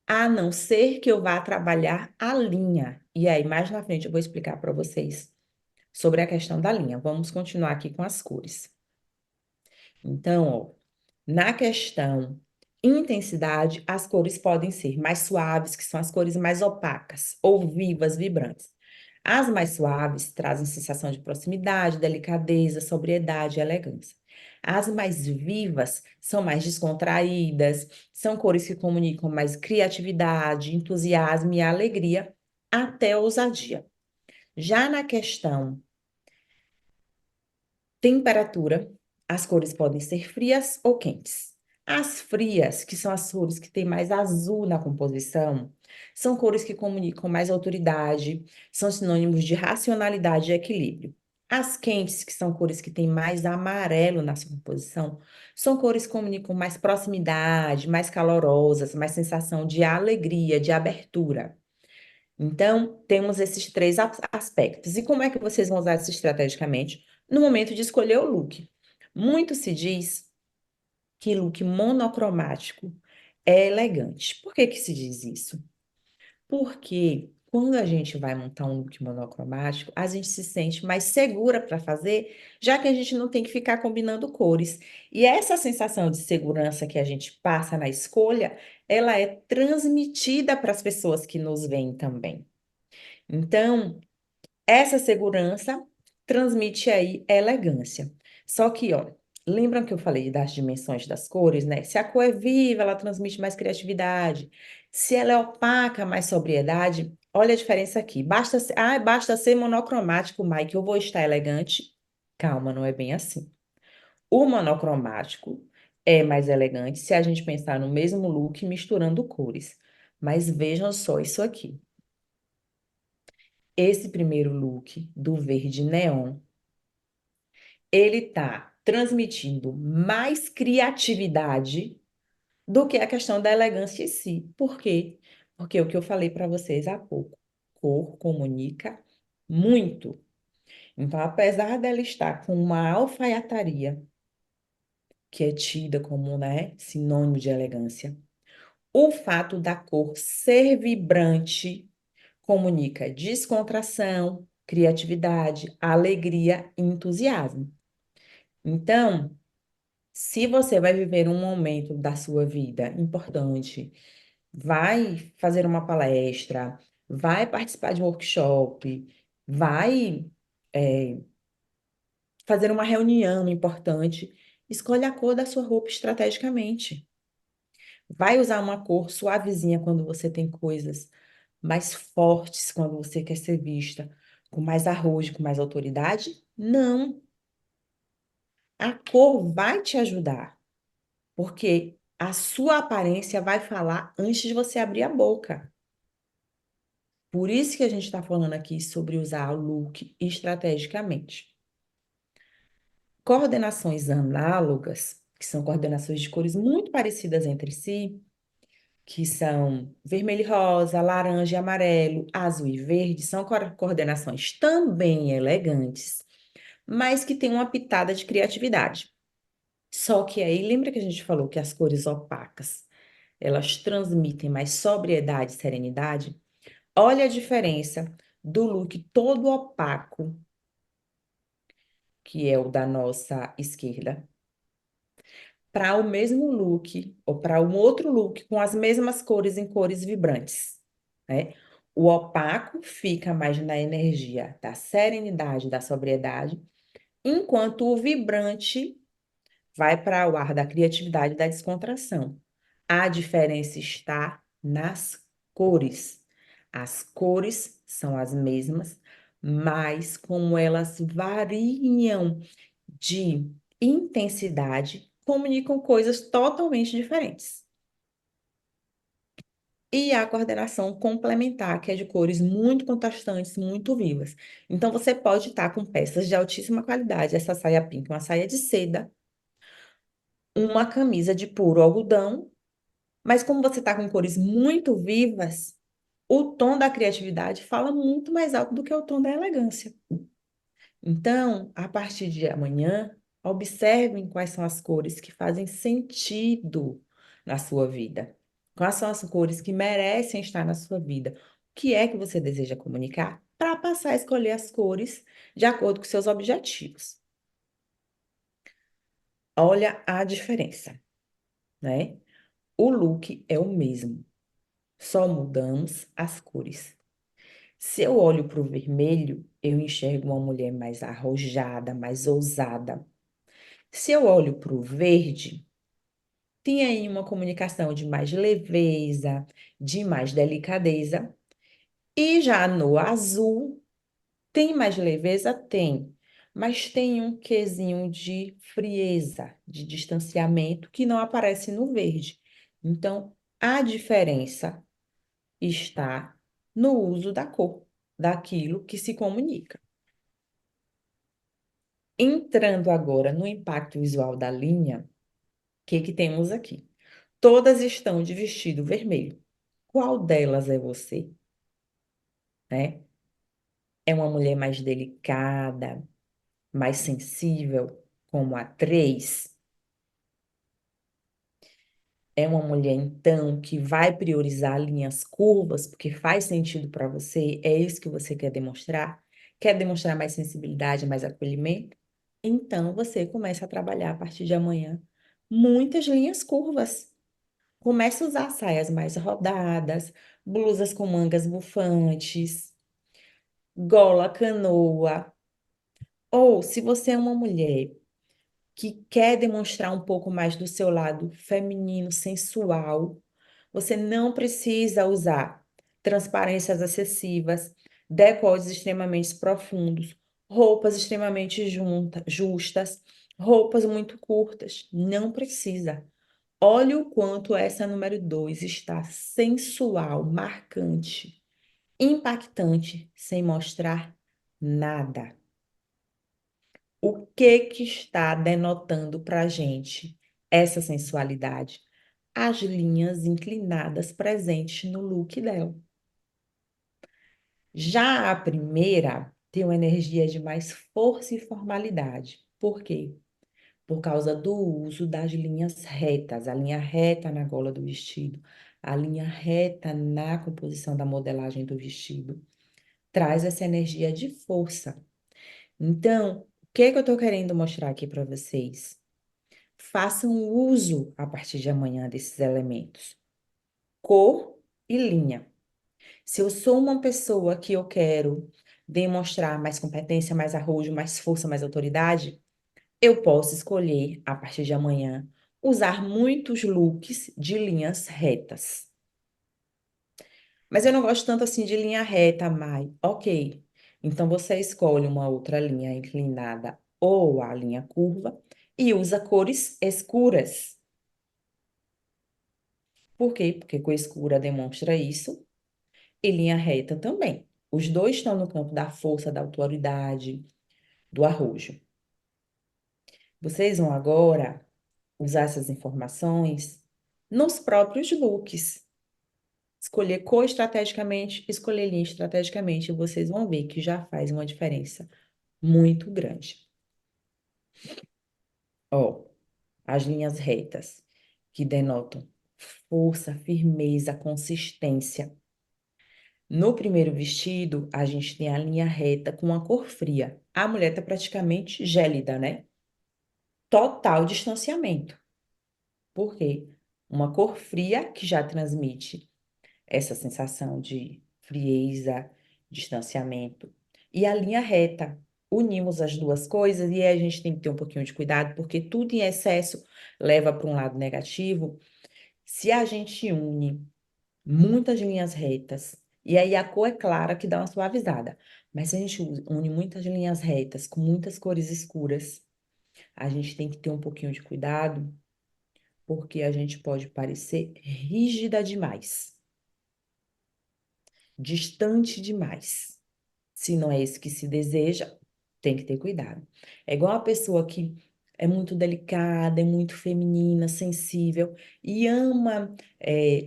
A não ser que eu vá trabalhar a linha. E aí, mais na frente, eu vou explicar para vocês sobre a questão da linha. Vamos continuar aqui com as cores. Então, ó, na questão intensidade, as cores podem ser mais suaves, que são as cores mais opacas, ou vivas, vibrantes. As mais suaves trazem sensação de proximidade, delicadeza, sobriedade e elegância. As mais vivas são mais descontraídas, são cores que comunicam mais criatividade, entusiasmo e alegria, até ousadia. Já na questão temperatura, as cores podem ser frias ou quentes. As frias, que são as cores que têm mais azul na composição, são cores que comunicam mais autoridade, são sinônimos de racionalidade e equilíbrio. As quentes, que são cores que têm mais amarelo na sua composição, são cores que comunicam mais proximidade, mais calorosas, mais sensação de alegria, de abertura. Então, temos esses três aspectos. E como é que vocês vão usar isso estrategicamente? No momento de escolher o look. Muito se diz que look monocromático é elegante. Por que que se diz isso? Porque quando a gente vai montar um look monocromático, a gente se sente mais segura para fazer, já que a gente não tem que ficar combinando cores. E essa sensação de segurança que a gente passa na escolha, ela é transmitida para as pessoas que nos veem também. Então, essa segurança transmite aí elegância. Só que, ó, lembram que eu falei das dimensões das cores, né? Se a cor é viva, ela transmite mais criatividade. Se ela é opaca, mais sobriedade. Olha a diferença aqui. Basta ser monocromático, Mike, eu vou estar elegante. Calma, não é bem assim. O monocromático é mais elegante se a gente pensar no mesmo look misturando cores. Mas vejam só isso aqui. Esse primeiro look do verde neon, ele tá transmitindo mais criatividade do que a questão da elegância em si. Por quê? Porque é o que eu falei para vocês há pouco, cor comunica muito. Então, apesar dela estar com uma alfaiataria, que é tida como, né, sinônimo de elegância, o fato da cor ser vibrante comunica descontração, criatividade, alegria e entusiasmo. Então, se você vai viver um momento da sua vida importante, vai fazer uma palestra, vai participar de um workshop, vai, é, fazer uma reunião importante, escolha a cor da sua roupa estrategicamente. Vai usar uma cor suavezinha quando você tem coisas mais fortes, quando você quer ser vista com mais arrojo, com mais autoridade? Não. A cor vai te ajudar, porque a sua aparência vai falar antes de você abrir a boca. Por isso que a gente está falando aqui sobre usar o look estrategicamente. Coordenações análogas, que são coordenações de cores muito parecidas entre si, que são vermelho e rosa, laranja e amarelo, azul e verde, são coordenações também elegantes, mas que têm uma pitada de criatividade. Só que aí, lembra que a gente falou que as cores opacas, elas transmitem mais sobriedade e serenidade? Olha a diferença do look todo opaco, que é o da nossa esquerda, para o mesmo look, ou para um outro look com as mesmas cores em cores vibrantes, né? O opaco fica mais na energia da serenidade, da sobriedade, enquanto o vibrante vai para o ar da criatividade e da descontração. A diferença está nas cores. As cores são as mesmas, mas como elas variam de intensidade, comunicam coisas totalmente diferentes. E a coordenação complementar, que é de cores muito contrastantes, muito vivas. Então, você pode estar com peças de altíssima qualidade, essa saia pink, uma saia de seda, uma camisa de puro algodão, mas como você está com cores muito vivas, o tom da criatividade fala muito mais alto do que o tom da elegância. Então, a partir de amanhã, observem quais são as cores que fazem sentido na sua vida. Quais são as cores que merecem estar na sua vida? O que é que você deseja comunicar? Para passar a escolher as cores de acordo com seus objetivos. Olha a diferença, né? O look é o mesmo, só mudamos as cores. Se eu olho para o vermelho, eu enxergo uma mulher mais arrojada, mais ousada. Se eu olho para o verde, tem aí uma comunicação de mais leveza, de mais delicadeza. E já no azul, tem mais leveza? Tem. Mas tem um quesinho de frieza, de distanciamento, que não aparece no verde. Então, a diferença está no uso da cor, daquilo que se comunica. Entrando agora no impacto visual da linha, o que temos aqui? Todas estão de vestido vermelho. Qual delas é você, né? É uma mulher mais delicada, mais sensível, como a 3? É uma mulher, então, que vai priorizar linhas curvas, porque faz sentido para você? É isso que você quer demonstrar? Quer demonstrar mais sensibilidade, mais acolhimento? Então, você começa a trabalhar a partir de amanhã muitas linhas curvas. Começa a usar saias mais rodadas, blusas com mangas bufantes, gola canoa. Ou, se você é uma mulher que quer demonstrar um pouco mais do seu lado feminino, sensual, você não precisa usar transparências excessivas, decotes extremamente profundos, roupas extremamente justas, roupas muito curtas. Não precisa. Olhe o quanto essa número 2 está sensual, marcante, impactante, sem mostrar nada. O que está denotando para a gente essa sensualidade? As linhas inclinadas presentes no look dela. Já a primeira tem uma energia de mais força e formalidade. Por quê? Por causa do uso das linhas retas, a linha reta na gola do vestido, a linha reta na composição da modelagem do vestido. Traz essa energia de força. Então, o que eu estou querendo mostrar aqui para vocês? Façam uso, a partir de amanhã, desses elementos. Cor e linha. Se eu sou uma pessoa que eu quero demonstrar mais competência, mais arrojo, mais força, mais autoridade, eu posso escolher, a partir de amanhã, usar muitos looks de linhas retas. Mas eu não gosto tanto assim de linha reta, Mai. Ok. Então você escolhe uma outra linha inclinada ou a linha curva e usa cores escuras. Por quê? Porque cor escura demonstra isso e linha reta também. Os dois estão no campo da força, da autoridade, do arrojo. Vocês vão agora usar essas informações nos próprios looks. Escolher cor estrategicamente, escolher linha estrategicamente, e vocês vão ver que já faz uma diferença muito grande. Ó, as linhas retas, que denotam força, firmeza, consistência. No primeiro vestido, a gente tem a linha reta com a cor fria. A mulher tá praticamente gélida, né? Total distanciamento. Por quê? Uma cor fria que já transmite essa sensação de frieza, distanciamento. E a linha reta. Unimos as duas coisas e aí a gente tem que ter um pouquinho de cuidado, porque tudo em excesso leva para um lado negativo. Se a gente une muitas linhas retas, e aí a cor é clara que dá uma suavizada, mas se a gente une muitas linhas retas com muitas cores escuras, a gente tem que ter um pouquinho de cuidado, porque a gente pode parecer rígida demais. distante demais. Se não é isso que se deseja, tem que ter cuidado. É igual uma pessoa que é muito delicada, é muito feminina, sensível e ama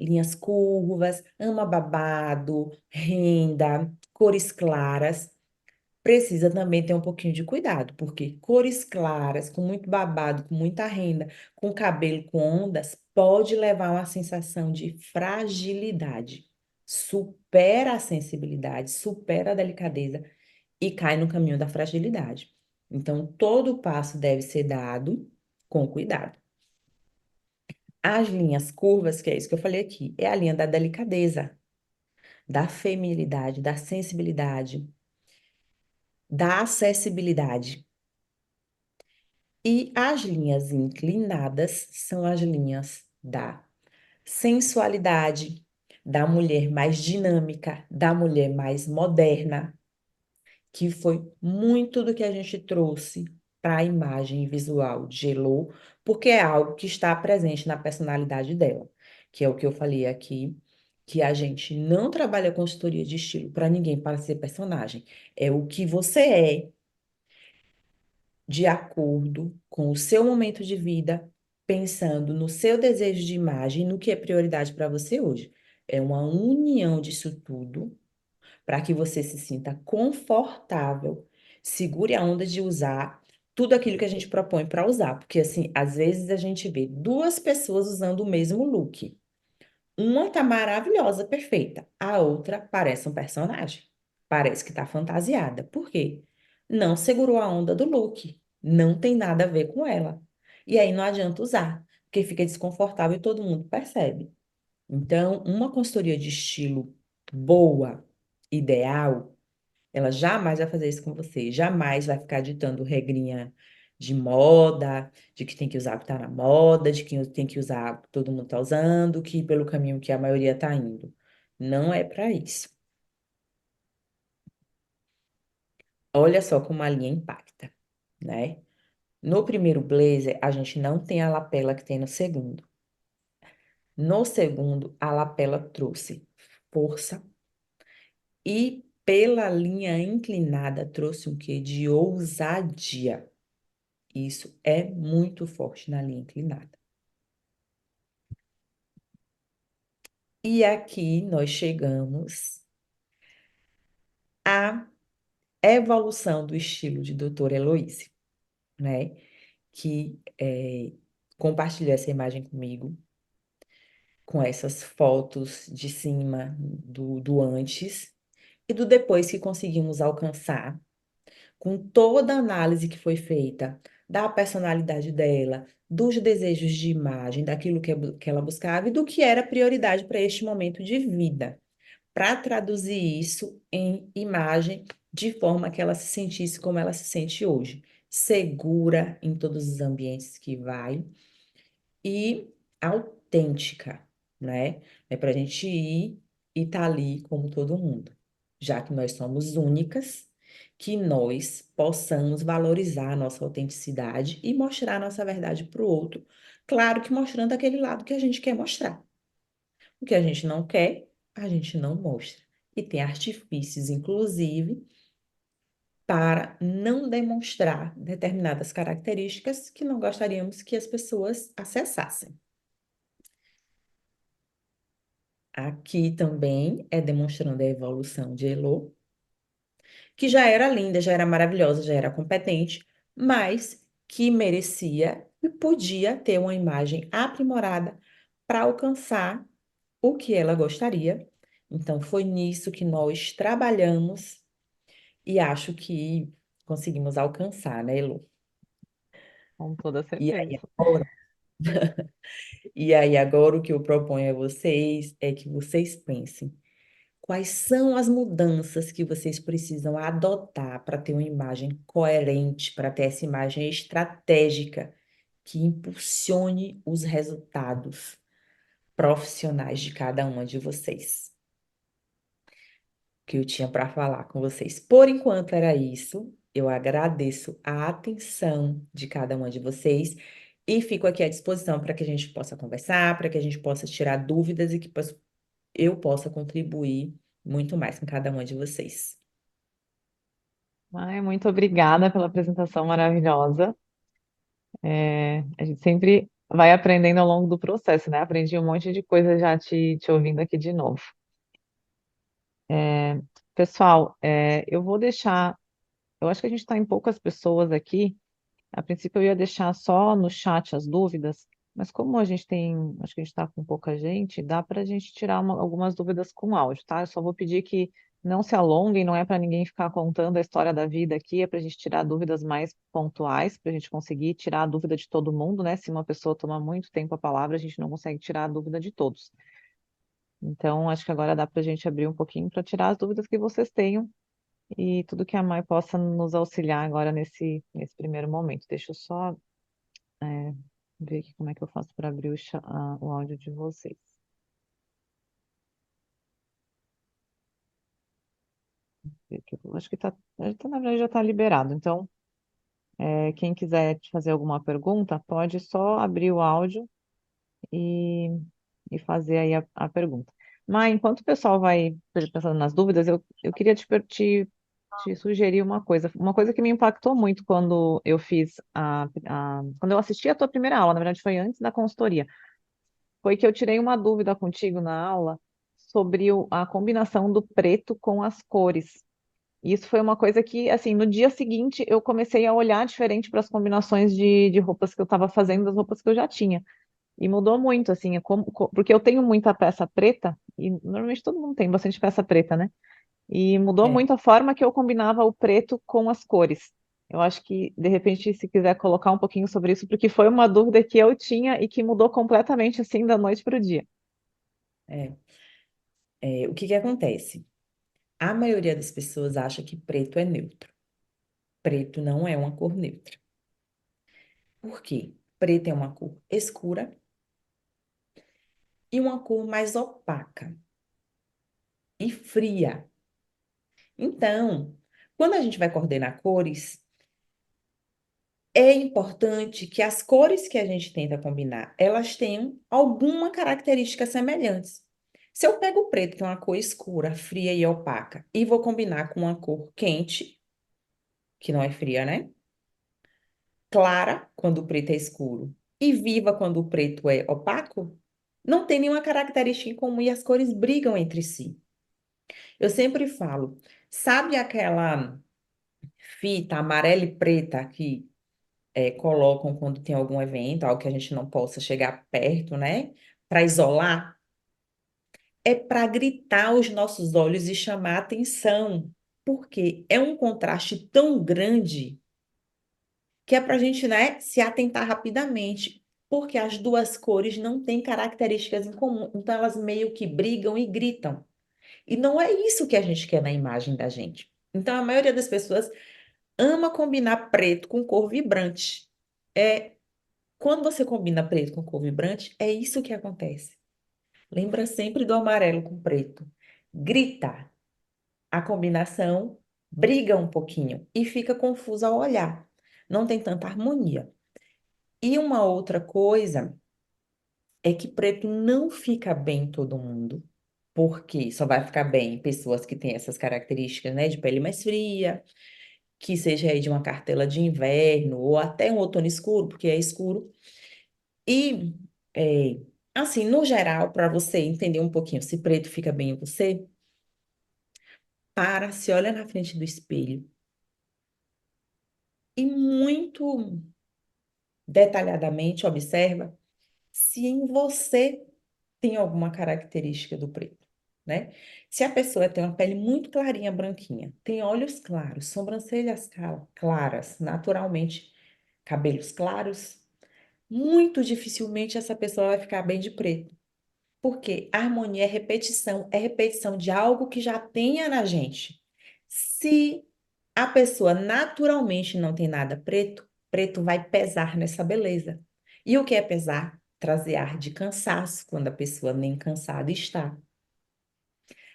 linhas curvas, ama babado, renda, cores claras. Precisa também ter um pouquinho de cuidado, porque cores claras, com muito babado, com muita renda, com cabelo com ondas, pode levar a uma sensação de fragilidade. Supera a sensibilidade, supera a delicadeza e cai no caminho da fragilidade. Então, todo passo deve ser dado com cuidado. As linhas curvas, que é isso que eu falei aqui, é a linha da delicadeza, da feminilidade, da sensibilidade, da acessibilidade. E as linhas inclinadas são as linhas da sensualidade, da mulher mais dinâmica, da mulher mais moderna, que foi muito do que a gente trouxe para a imagem visual de Elo, porque é algo que está presente na personalidade dela, que é o que eu falei aqui, que a gente não trabalha consultoria de estilo para ninguém para ser personagem. É o que você é de acordo com o seu momento de vida, pensando no seu desejo de imagem, no que é prioridade para você hoje. É uma união disso tudo para que você se sinta confortável, segure a onda de usar tudo aquilo que a gente propõe para usar, porque assim, às vezes a gente vê duas pessoas usando o mesmo look. Uma tá maravilhosa, perfeita. A outra parece um personagem. Parece que tá fantasiada. Por quê? Não segurou a onda do look. Não tem nada a ver com ela. E aí não adianta usar, porque fica desconfortável e todo mundo percebe. Então, uma consultoria de estilo boa, ideal, ela jamais vai fazer isso com você, jamais vai ficar ditando regrinha de moda, de que tem que usar o que tá na moda, de que tem que usar o que todo mundo tá usando, que ir pelo caminho que a maioria tá indo. Não é para isso. Olha só como a linha impacta, né? No primeiro blazer, a gente não tem a lapela que tem no segundo. No segundo, a lapela trouxe força e pela linha inclinada trouxe um quê de ousadia. Isso é muito forte na linha inclinada. E aqui nós chegamos à evolução do estilo de doutora Heloíse, né? Que compartilhou essa imagem comigo, com essas fotos de cima do antes e do depois que conseguimos alcançar, com toda a análise que foi feita da personalidade dela, dos desejos de imagem, daquilo que ela buscava e do que era prioridade para este momento de vida, para traduzir isso em imagem de forma que ela se sentisse como ela se sente hoje, segura em todos os ambientes que vai e autêntica, né? É para a gente ir e estar ali como todo mundo, já que nós somos únicas, que nós possamos valorizar a nossa autenticidade e mostrar a nossa verdade para o outro. Claro que mostrando aquele lado que a gente quer mostrar. O que a gente não quer, a gente não mostra. E tem artifícios, inclusive, para não demonstrar determinadas características que não gostaríamos que as pessoas acessassem. Aqui também é demonstrando a evolução de Elo, que já era linda, já era maravilhosa, já era competente, mas que merecia e podia ter uma imagem aprimorada para alcançar o que ela gostaria. Então, foi nisso que nós trabalhamos e acho que conseguimos alcançar, né, Elo? Com toda E aí certeza. agora, e aí agora o que eu proponho a vocês é que vocês pensem. Quais são as mudanças que vocês precisam adotar para ter uma imagem coerente, para ter essa imagem estratégica que impulsione os resultados profissionais de cada uma de vocês? Que eu tinha para falar com vocês. Por enquanto era isso. Eu agradeço a atenção de cada uma de vocês e fico aqui à disposição para que a gente possa conversar, para que a gente possa tirar dúvidas e que eu possa contribuir muito mais com cada uma de vocês. Ai, muito obrigada pela apresentação maravilhosa. A gente sempre vai aprendendo ao longo do processo, né? Aprendi um monte de coisa já te ouvindo aqui de novo. Pessoal, eu vou deixar. Eu acho que a gente está em poucas pessoas aqui. A princípio, eu ia deixar só no chat as dúvidas, mas como a gente tem. Acho que a gente está com pouca gente, dá para a gente tirar algumas dúvidas com áudio, tá? Eu só vou pedir que não se alonguem, não é para ninguém ficar contando a história da vida aqui, é para a gente tirar dúvidas mais pontuais, para a gente conseguir tirar a dúvida de todo mundo, né? Se uma pessoa toma muito tempo a palavra, a gente não consegue tirar a dúvida de todos. Então, acho que agora dá para a gente abrir um pouquinho para tirar as dúvidas que vocês tenham e tudo que a Mai possa nos auxiliar agora nesse primeiro momento. Deixa eu só ver aqui como é que eu faço para abrir o áudio de vocês. Eu acho que na verdade já está liberado. Então, quem quiser te fazer alguma pergunta, pode só abrir o áudio e, e fazer aí a pergunta. Mas enquanto o pessoal vai pensando nas dúvidas, eu queria te sugerir uma coisa que me impactou muito quando eu fiz quando eu assisti a tua primeira aula, na verdade foi antes da consultoria, foi que eu tirei uma dúvida contigo na aula sobre a combinação do preto com as cores. E isso foi uma coisa que, assim, no dia seguinte eu comecei a olhar diferente para as combinações de roupas que eu estava fazendo, das roupas que eu já tinha. E mudou muito, assim, porque eu tenho muita peça preta, e normalmente todo mundo tem bastante peça preta, né? E mudou É, muito a forma que eu combinava o preto com as cores. Eu acho que, de repente, se quiser colocar um pouquinho sobre isso, porque foi uma dúvida que eu tinha e que mudou completamente, assim, da noite para o dia. é. O que que acontece? A maioria das pessoas acha que preto é neutro. Preto não é uma cor neutra. Por quê? Preto é uma cor escura e uma cor mais opaca e fria. Então, quando a gente vai coordenar cores, é importante que as cores que a gente tenta combinar, elas tenham alguma característica semelhantes. Se eu pego o preto, que é uma cor escura, fria e opaca, e vou combinar com uma cor quente, que não é fria, né? Clara, quando o preto é escuro, e viva quando o preto é opaco, não tem nenhuma característica em comum e as cores brigam entre si. Eu sempre falo, sabe aquela fita amarela e preta que colocam quando tem algum evento, algo que a gente não possa chegar perto, né? Para isolar? É para gritar aos nossos olhos e chamar a atenção, porque é um contraste tão grande que é para a gente, né, se atentar rapidamente, porque as duas cores não têm características em comum, então elas meio que brigam e gritam. E não é isso que a gente quer na imagem da gente. Então a maioria das pessoas ama combinar preto com cor vibrante. É, quando você combina preto com cor vibrante, é isso que acontece. Lembra sempre do amarelo com preto. Grita. A combinação briga um pouquinho e fica confusa ao olhar. Não tem tanta harmonia. E uma outra coisa é que preto não fica bem em todo mundo, porque só vai ficar bem em pessoas que têm essas características, né, de pele mais fria, que seja aí de uma cartela de inverno ou até um outono escuro, porque é escuro. E, é, assim, no geral, para você entender um pouquinho se preto fica bem em você, se olha na frente do espelho e muito detalhadamente observa se em você tem alguma característica do preto, né? Se a pessoa tem uma pele muito clarinha, branquinha, tem olhos claros, sobrancelhas claras, naturalmente, cabelos claros, muito dificilmente essa pessoa vai ficar bem de preto. Porque harmonia é repetição de algo que já tenha na gente. Se a pessoa naturalmente não tem nada preto, preto vai pesar nessa beleza. E o que é pesar? Trazer ar de cansaço, quando a pessoa nem cansada está.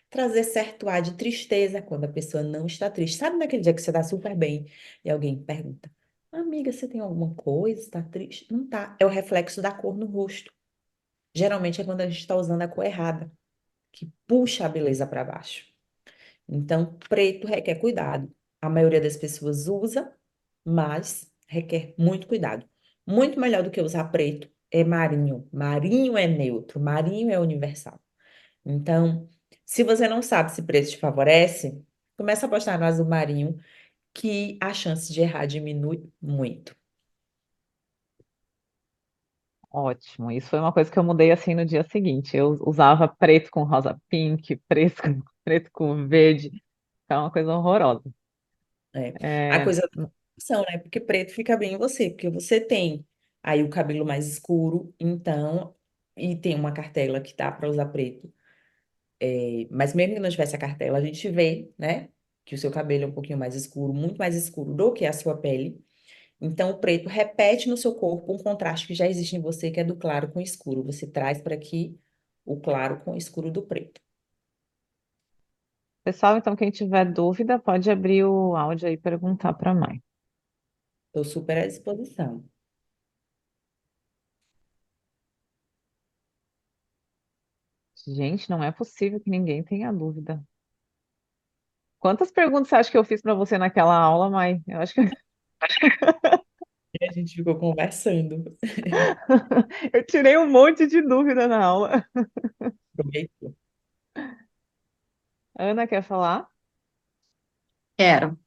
Trazer certo ar de tristeza, quando a pessoa não está triste. Sabe naquele dia que você está super bem e alguém pergunta: amiga, você tem alguma coisa? Está triste? Não tá. É o reflexo da cor no rosto. Geralmente é quando a gente está usando a cor errada, que puxa a beleza para baixo. Então, preto requer cuidado. A maioria das pessoas usa, mas requer muito cuidado. Muito melhor do que usar preto é marinho. Marinho é neutro, marinho é universal. Então, se você não sabe se preto te favorece, começa a apostar no azul marinho, que a chance de errar diminui muito. Ótimo. Isso foi uma coisa que eu mudei assim no dia seguinte. Eu usava preto com rosa pink, preto com verde. Tá uma coisa horrorosa. É. A É, coisa da opção, né? Porque preto fica bem em você, porque você tem aí o cabelo mais escuro, então, e tem uma cartela que dá para usar preto. Mas mesmo que não tivesse a cartela, a gente vê, né, que o seu cabelo é um pouquinho mais escuro, muito mais escuro do que a sua pele. Então, o preto repete no seu corpo um contraste que já existe em você, que é do claro com o escuro. Você traz para aqui o claro com o escuro do preto. pessoal, então quem tiver dúvida pode abrir o áudio aí e perguntar para a Mai. Estou super à disposição. Gente, não é possível que ninguém tenha dúvida. Quantas perguntas você acha que eu fiz para você naquela aula, Mai? Eu acho que E a gente ficou conversando. eu tirei um monte de dúvida na aula. Aproveitou. Ana, quer falar? Quero.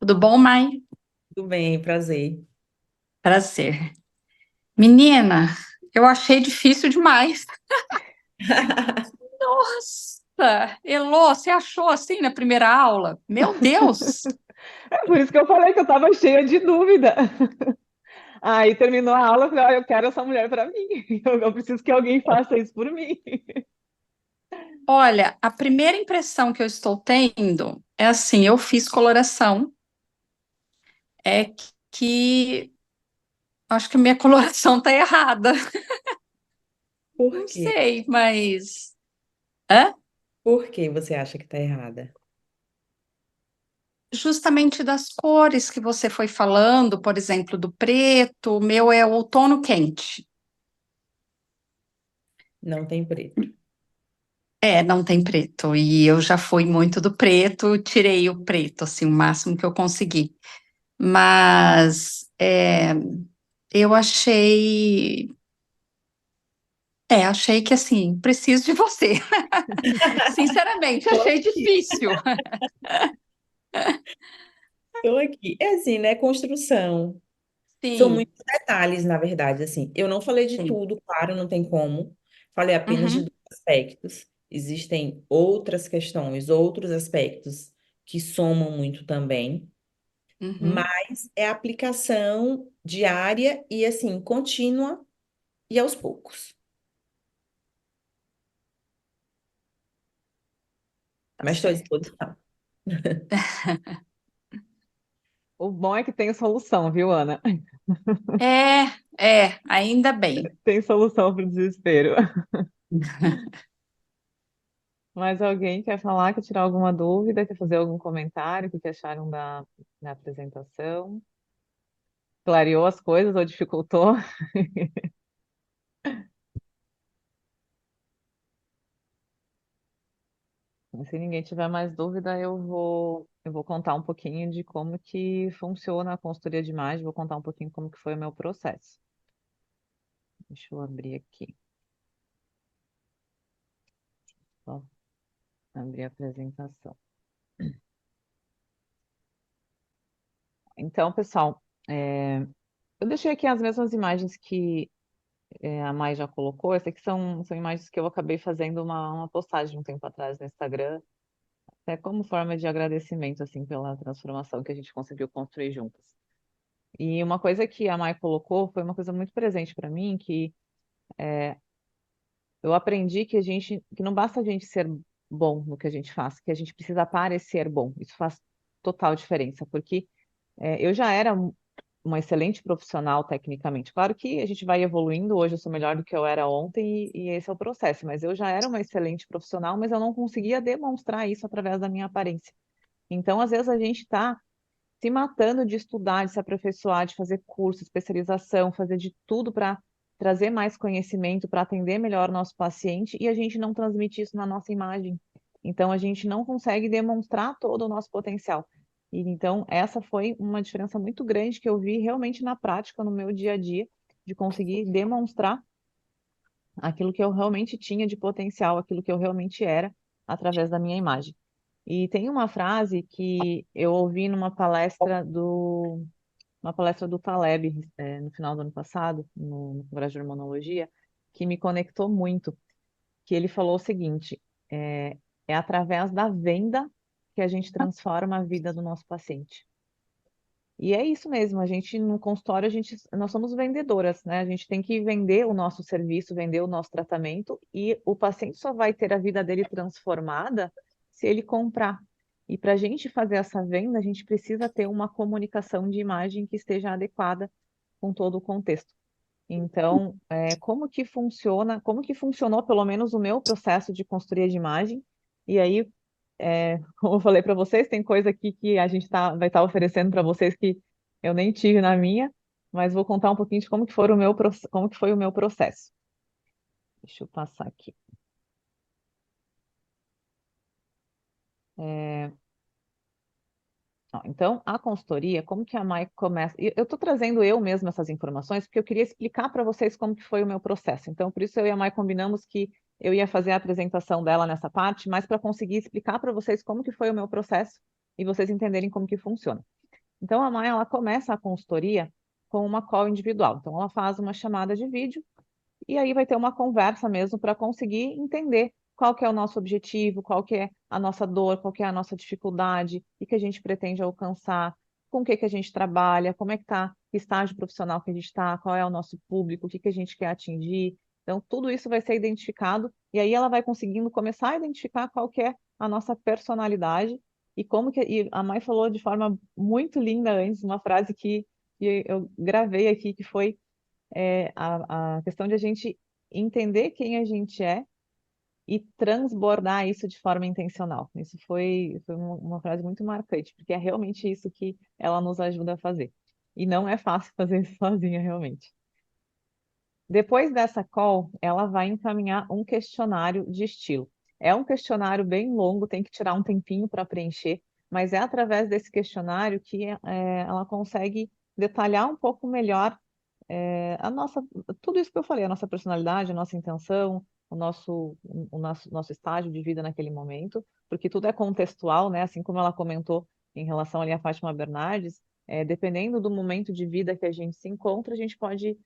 Tudo bom, Mai? Tudo bem, prazer. Prazer. Menina, eu achei difícil demais. Nossa, Elô, você achou assim na primeira aula? Meu Deus! É por isso que eu falei que eu estava cheia de dúvida. Aí terminou a aula, eu falei, eu quero essa mulher para mim. Eu preciso que alguém faça isso por mim. Olha, a primeira impressão que eu estou tendo é assim, eu fiz coloração, é que acho que minha coloração tá errada. Por Não quê? sei, mas hã? Por que você acha que está errada? Justamente das cores que você foi falando, por exemplo, do preto, o meu é outono quente. Não tem preto. É, não tem preto. E eu já fui muito do preto, tirei o preto, assim, o máximo que eu consegui. Mas eu achei que assim, preciso de você. Sinceramente, Tô achei aqui. difícil. Estou aqui. É assim, né? Construção. São Sim, muitos detalhes, na verdade, assim. Eu não falei de sim. tudo, claro, não tem como. Falei apenas de Uhum, dois aspectos. Existem outras questões, outros aspectos que somam muito também, uhum. mas é aplicação diária e, assim, contínua e aos poucos. Tá Mas estou à certo. disposição. O bom é que tem solução, viu, Ana? Ainda bem. Tem solução para o desespero. Mas alguém quer falar, quer tirar alguma dúvida, quer fazer algum comentário, o que acharam da apresentação? Clareou as coisas ou dificultou? Se ninguém tiver mais dúvida, eu vou contar um pouquinho de como que funciona a consultoria de imagem, vou contar um pouquinho como que foi o meu processo. Deixa eu abrir aqui. Só abrir a apresentação. Então, pessoal, eu deixei aqui as mesmas imagens que a Mai já colocou. Essas aqui são imagens que eu acabei fazendo uma postagem um tempo atrás no Instagram, até como forma de agradecimento, assim, pela transformação que a gente conseguiu construir juntas. E uma coisa que a Mai colocou foi uma coisa muito presente para mim, que eu aprendi que não basta a gente ser bom no que a gente faz, que a gente precisa parecer bom. Isso faz total diferença, porque eu já era uma excelente profissional tecnicamente. Claro que a gente vai evoluindo, hoje eu sou melhor do que eu era ontem e esse é o processo, mas eu já era uma excelente profissional, mas eu não conseguia demonstrar isso através da minha aparência. Então, às vezes a gente está se matando de estudar, de se aperfeiçoar, de fazer curso, especialização, fazer de tudo para trazer mais conhecimento, para atender melhor o nosso paciente e a gente não transmite isso na nossa imagem. Então, a gente não consegue demonstrar todo o nosso potencial. E, então, essa foi uma diferença muito grande que eu vi realmente na prática, no meu dia a dia, de conseguir demonstrar aquilo que eu realmente tinha de potencial, aquilo que eu realmente era, através da minha imagem. E tem uma frase que eu ouvi uma palestra do Taleb, no final do ano passado, no Congresso de Hormonologia, que me conectou muito, que ele falou o seguinte, é através da venda que a gente transforma a vida do nosso paciente. E é isso mesmo, a gente no consultório, nós somos vendedoras, né? A gente tem que vender o nosso serviço, vender o nosso tratamento, e o paciente só vai ter a vida dele transformada se ele comprar. E para a gente fazer essa venda, a gente precisa ter uma comunicação de imagem que esteja adequada com todo o contexto. Então, como que funciona, como que funcionou pelo menos o meu processo de consultoria de imagem? E aí, como eu falei para vocês, tem coisa aqui que a gente vai estar oferecendo para vocês que eu nem tive na minha, mas vou contar um pouquinho de como que foi o meu processo. Deixa eu passar aqui. Ó, então, a consultoria, como que a Mai começa? Eu estou trazendo eu mesma essas informações porque eu queria explicar para vocês como que foi o meu processo. Então, por isso eu e a Mai combinamos que eu ia fazer a apresentação dela nessa parte, mas para conseguir explicar para vocês como que foi o meu processo e vocês entenderem como que funciona. Então, a Mai, ela começa a consultoria com uma call individual. Então, ela faz uma chamada de vídeo e aí vai ter uma conversa mesmo para conseguir entender qual que é o nosso objetivo, qual que é a nossa dor, qual que é a nossa dificuldade, o que a gente pretende alcançar, com o que a gente trabalha, como é que está o estágio profissional que a gente está, qual é o nosso público, o que a gente quer atingir. Então, tudo isso vai ser identificado e aí ela vai conseguindo começar a identificar qual que é a nossa personalidade e como que... E a Mai falou de forma muito linda antes, uma frase que eu gravei aqui, que foi a questão de a gente entender quem a gente é e transbordar isso de forma intencional. Isso foi uma frase muito marcante, porque é realmente isso que ela nos ajuda a fazer. E não é fácil fazer isso sozinha, realmente. Depois dessa call, ela vai encaminhar um questionário de estilo. É um questionário bem longo, tem que tirar um tempinho para preencher, mas é através desse questionário que ela consegue detalhar um pouco melhor a nossa, tudo isso que eu falei, a nossa personalidade, a nossa intenção, o nosso estágio de vida naquele momento, porque tudo é contextual, né? Assim como ela comentou em relação ali a Fátima Bernardes, dependendo do momento de vida que a gente se encontra, a gente pode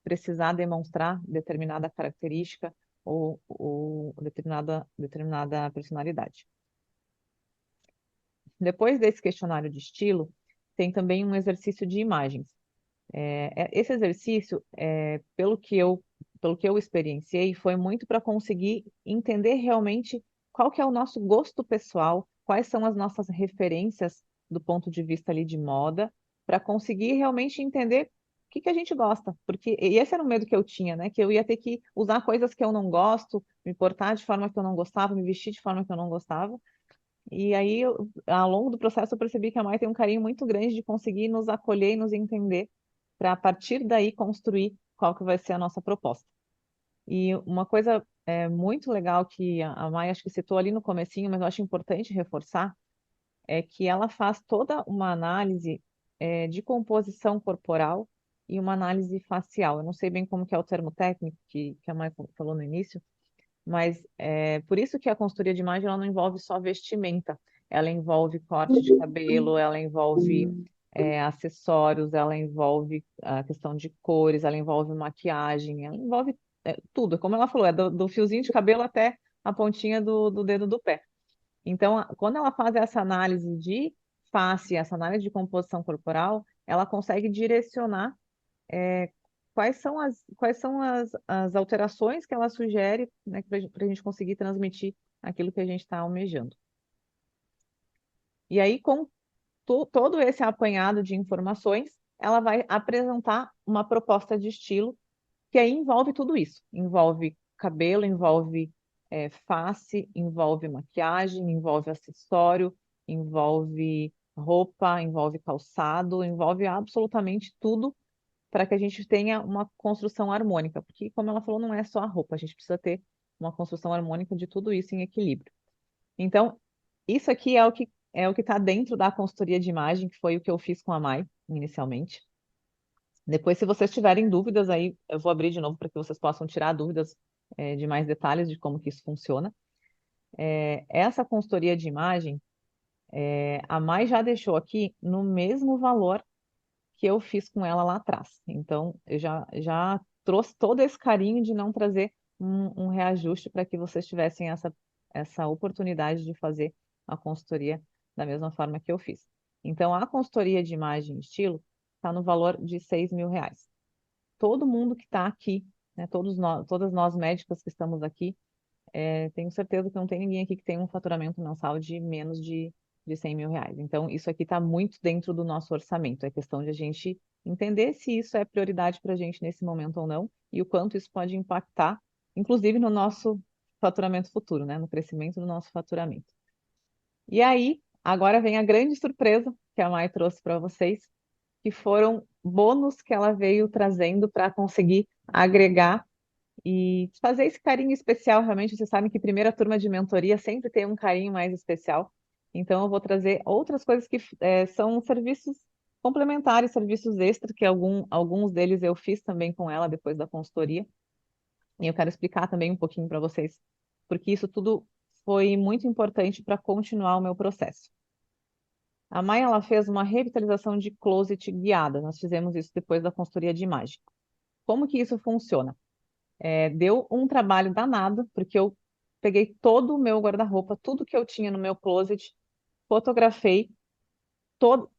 precisar demonstrar determinada característica ou determinada personalidade. Depois desse questionário de estilo, tem também um exercício de imagens. Esse exercício, pelo que eu experienciei, foi muito para conseguir entender realmente qual que é o nosso gosto pessoal, quais são as nossas referências do ponto de vista ali de moda, para conseguir realmente entender o que que a gente gosta. E esse era o medo que eu tinha, né? Que eu ia ter que usar coisas que eu não gosto, me portar de forma que eu não gostava, me vestir de forma que eu não gostava. E aí, ao longo do processo, eu percebi que a Mai tem um carinho muito grande de conseguir nos acolher e nos entender, para a partir daí construir qual que vai ser a nossa proposta. E uma coisa muito legal que a Mai acho que citou ali no comecinho, mas eu acho importante reforçar, é que ela faz toda uma análise de composição corporal e uma análise facial. Eu não sei bem como que é o termo técnico que a Mai falou no início, mas por isso que a consultoria de imagem ela não envolve só vestimenta, ela envolve corte de cabelo, ela envolve acessórios, ela envolve a questão de cores, ela envolve maquiagem, ela envolve tudo. Como ela falou, é do fiozinho de cabelo até a pontinha do dedo do pé. Então, quando ela faz essa análise de face, essa análise de composição corporal, ela consegue direcionar é, quais são as alterações que ela sugere, né, para a gente conseguir transmitir aquilo que a gente está almejando. E aí, com todo esse apanhado de informações, ela vai apresentar uma proposta de estilo que aí envolve tudo isso. Envolve cabelo, envolve face, envolve maquiagem, envolve acessório, envolve roupa, envolve calçado, envolve absolutamente tudo para que a gente tenha uma construção harmônica, porque, como ela falou, não é só a roupa, a gente precisa ter uma construção harmônica de tudo isso em equilíbrio. Então, isso aqui é o que está dentro da consultoria de imagem, que foi o que eu fiz com a Mai inicialmente. Depois, se vocês tiverem dúvidas, aí eu vou abrir de novo para que vocês possam tirar dúvidas de mais detalhes de como que isso funciona. Essa consultoria de imagem, a Mai já deixou aqui no mesmo valor que eu fiz com ela lá atrás. Então, eu já trouxe todo esse carinho de não trazer um reajuste para que vocês tivessem essa oportunidade de fazer a consultoria da mesma forma que eu fiz. Então, a consultoria de imagem e estilo está no valor de R$ 6.000. Todo mundo que está aqui, né, todas nós médicas que estamos aqui, tenho certeza que não tem ninguém aqui que tenha um faturamento mensal de menos de R$ 100.000. Então, isso aqui está muito dentro do nosso orçamento. É questão de a gente entender se isso é prioridade para a gente nesse momento ou não e o quanto isso pode impactar, inclusive no nosso faturamento futuro, né? No crescimento do nosso faturamento. E aí, agora vem a grande surpresa que a Mai trouxe para vocês, que foram bônus que ela veio trazendo para conseguir agregar e fazer esse carinho especial. Realmente, vocês sabem que primeira turma de mentoria sempre tem um carinho mais especial. Então, eu vou trazer outras coisas que são serviços complementares, serviços extras, que alguns deles eu fiz também com ela depois da consultoria. E eu quero explicar também um pouquinho para vocês, porque isso tudo foi muito importante para continuar o meu processo. A Maia, ela fez uma revitalização de closet guiada. Nós fizemos isso depois da consultoria de imagem. Como que isso funciona? Deu um trabalho danado, porque eu peguei todo o meu guarda-roupa, tudo que eu tinha no meu closet, fotografei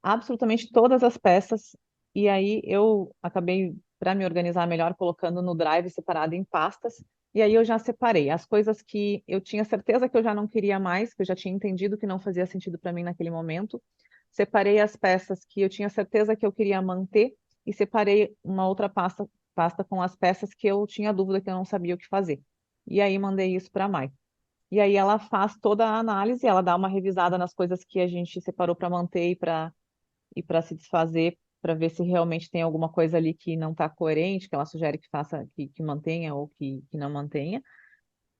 absolutamente todas as peças, e aí eu acabei, para me organizar melhor, colocando no Drive separado em pastas, e aí eu já separei as coisas que eu tinha certeza que eu já não queria mais, que eu já tinha entendido que não fazia sentido para mim naquele momento. Separei as peças que eu tinha certeza que eu queria manter e separei uma outra pasta com as peças que eu tinha dúvida que eu não sabia o que fazer. E aí mandei isso para a Mai. E aí ela faz toda a análise, ela dá uma revisada nas coisas que a gente separou para manter e para se desfazer, para ver se realmente tem alguma coisa ali que não está coerente, que ela sugere que faça, que mantenha ou que não mantenha.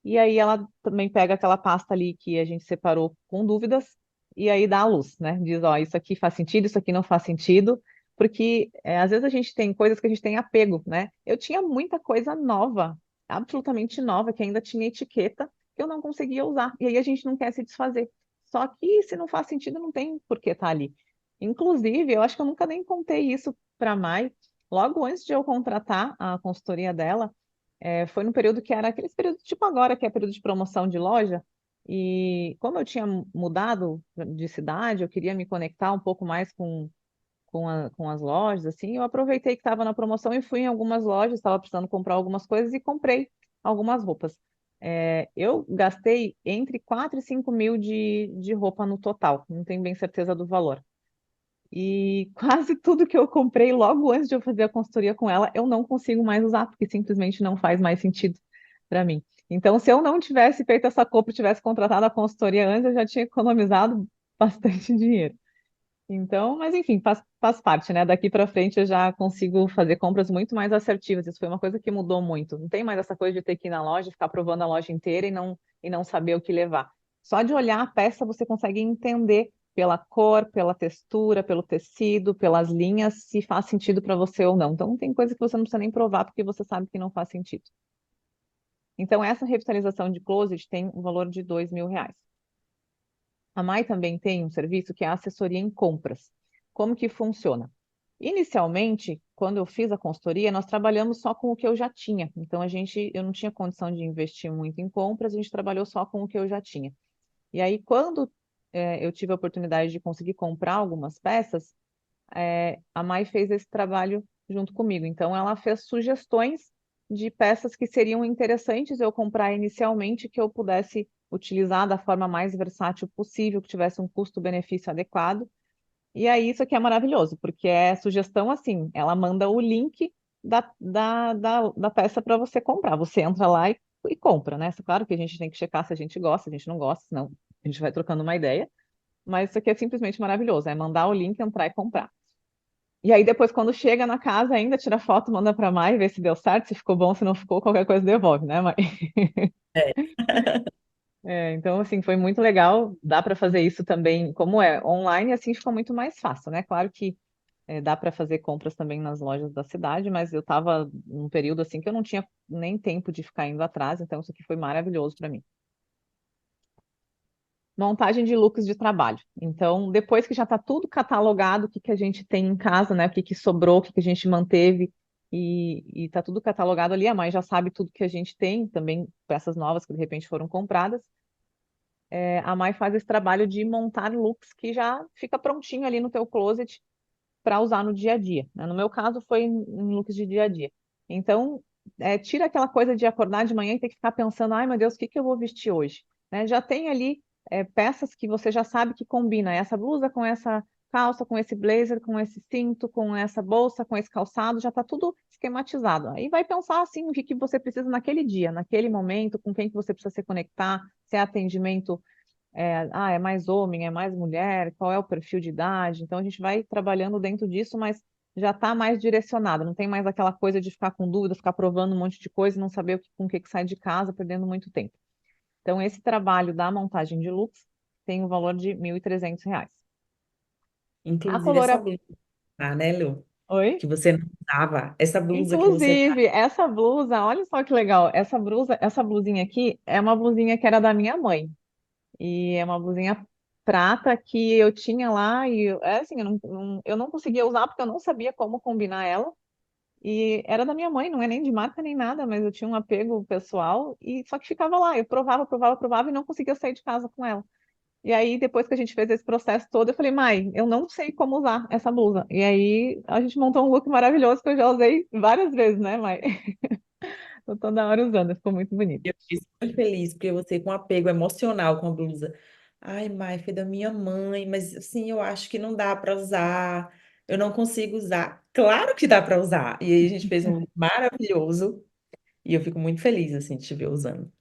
E aí ela também pega aquela pasta ali que a gente separou com dúvidas e aí dá a luz, né? Diz, ó, isso aqui faz sentido, isso aqui não faz sentido, porque às vezes a gente tem coisas que a gente tem apego, né? Eu tinha muita coisa nova, absolutamente nova, que ainda tinha etiqueta, que eu não conseguia usar. E aí a gente não quer se desfazer. Só que se não faz sentido, não tem por que estar ali. Inclusive, eu acho que eu nunca nem contei isso para a Mai. Logo antes de eu contratar a consultoria dela, foi no período que era aquele período tipo agora, que é período de promoção de loja. E como eu tinha mudado de cidade, eu queria me conectar um pouco mais com as lojas, assim, eu aproveitei que estava na promoção e fui em algumas lojas, estava precisando comprar algumas coisas e comprei algumas roupas. Eu gastei entre 4 e 5 mil de roupa no total, não tenho bem certeza do valor. E quase tudo que eu comprei logo antes de eu fazer a consultoria com ela, eu não consigo mais usar, porque simplesmente não faz mais sentido para mim. Então, se eu não tivesse feito essa compra, tivesse contratado a consultoria antes, eu já tinha economizado bastante dinheiro. Então, mas enfim, faz parte, né? Daqui para frente eu já consigo fazer compras muito mais assertivas. Isso foi uma coisa que mudou muito. Não tem mais essa coisa de ter que ir na loja, ficar provando a loja inteira e não saber o que levar. Só de olhar a peça você consegue entender pela cor, pela textura, pelo tecido, pelas linhas, se faz sentido para você ou não. Então, tem coisa que você não precisa nem provar porque você sabe que não faz sentido. Então, essa revitalização de closet tem um valor de R$ 2.000. A Mai também tem um serviço que é a assessoria em compras. Como que funciona? Inicialmente, quando eu fiz a consultoria, nós trabalhamos só com o que eu já tinha. Então, eu não tinha condição de investir muito em compras, a gente trabalhou só com o que eu já tinha. E aí, quando eu tive a oportunidade de conseguir comprar algumas peças, a Mai fez esse trabalho junto comigo. Então, ela fez sugestões de peças que seriam interessantes eu comprar inicialmente, que eu pudesse utilizar da forma mais versátil possível, que tivesse um custo-benefício adequado. E aí, isso aqui é maravilhoso, porque é sugestão assim, ela manda o link da peça para você comprar. Você entra lá e compra, né? Claro que a gente tem que checar se a gente gosta, se a gente não gosta, senão a gente vai trocando uma ideia. Mas isso aqui é simplesmente maravilhoso, é mandar o link, entrar e comprar. E aí depois, quando chega na casa, ainda tira foto, manda pra Mai, ver se deu certo, se ficou bom, se não ficou, qualquer coisa devolve, né, Mai? É. Então, assim, foi muito legal. Dá para fazer isso também, como é online, assim fica muito mais fácil, né? Claro que dá para fazer compras também nas lojas da cidade, mas eu estava num período assim que eu não tinha nem tempo de ficar indo atrás, então isso aqui foi maravilhoso para mim. Montagem de looks de trabalho. Então, depois que já está tudo catalogado, o que que a gente tem em casa, né? O que que sobrou, o que que a gente manteve, e está tudo catalogado ali, a mãe já sabe tudo que a gente tem, também peças novas que de repente foram compradas. A Mai faz esse trabalho de montar looks que já fica prontinho ali no teu closet para usar no dia a dia, né? No meu caso, foi em looks de dia a dia. Então, tira aquela coisa de acordar de manhã e ter que ficar pensando, ai meu Deus, o que que eu vou vestir hoje? Né? Já tem ali peças que você já sabe que combina essa blusa com essa calça, com esse blazer, com esse cinto, com essa bolsa, com esse calçado, já está tudo esquematizado. Aí vai pensar assim, o que que você precisa naquele dia, naquele momento, com quem que você precisa se conectar, se é atendimento é mais homem, é mais mulher, qual é o perfil de idade? Então a gente vai trabalhando dentro disso, mas já está mais direcionado, não tem mais aquela coisa de ficar com dúvida, ficar provando um monte de coisa e não saber com o que que sai de casa, perdendo muito tempo. Então esse trabalho da montagem de looks tem o valor de R$ 1.300. A Inclusive, essa colora... blusa, tá, né, Lu? Oi? Que você não usava. Essa blusa que você tá. Inclusive, essa blusa, olha só que legal, essa blusinha aqui é uma blusinha que era da minha mãe. E é uma blusinha prata que eu tinha lá e assim, eu não conseguia usar porque eu não sabia como combinar ela. E era da minha mãe, não é nem de marca nem nada, mas eu tinha um apego pessoal e só que ficava lá, eu provava, provava, provava e não conseguia sair de casa com ela. E aí, depois que a gente fez esse processo todo, eu falei, mãe, eu não sei como usar essa blusa. E aí, a gente montou um look maravilhoso que eu já usei várias vezes, né, mãe? Tô toda hora usando, ficou muito bonito. Eu fiquei super feliz, porque você com apego emocional com a blusa. Ai, Mai, foi da minha mãe, mas assim, eu acho que não dá para usar. Eu não consigo usar. Claro que dá para usar. E aí a gente fez um look maravilhoso. E eu fico muito feliz, assim, de te ver usando.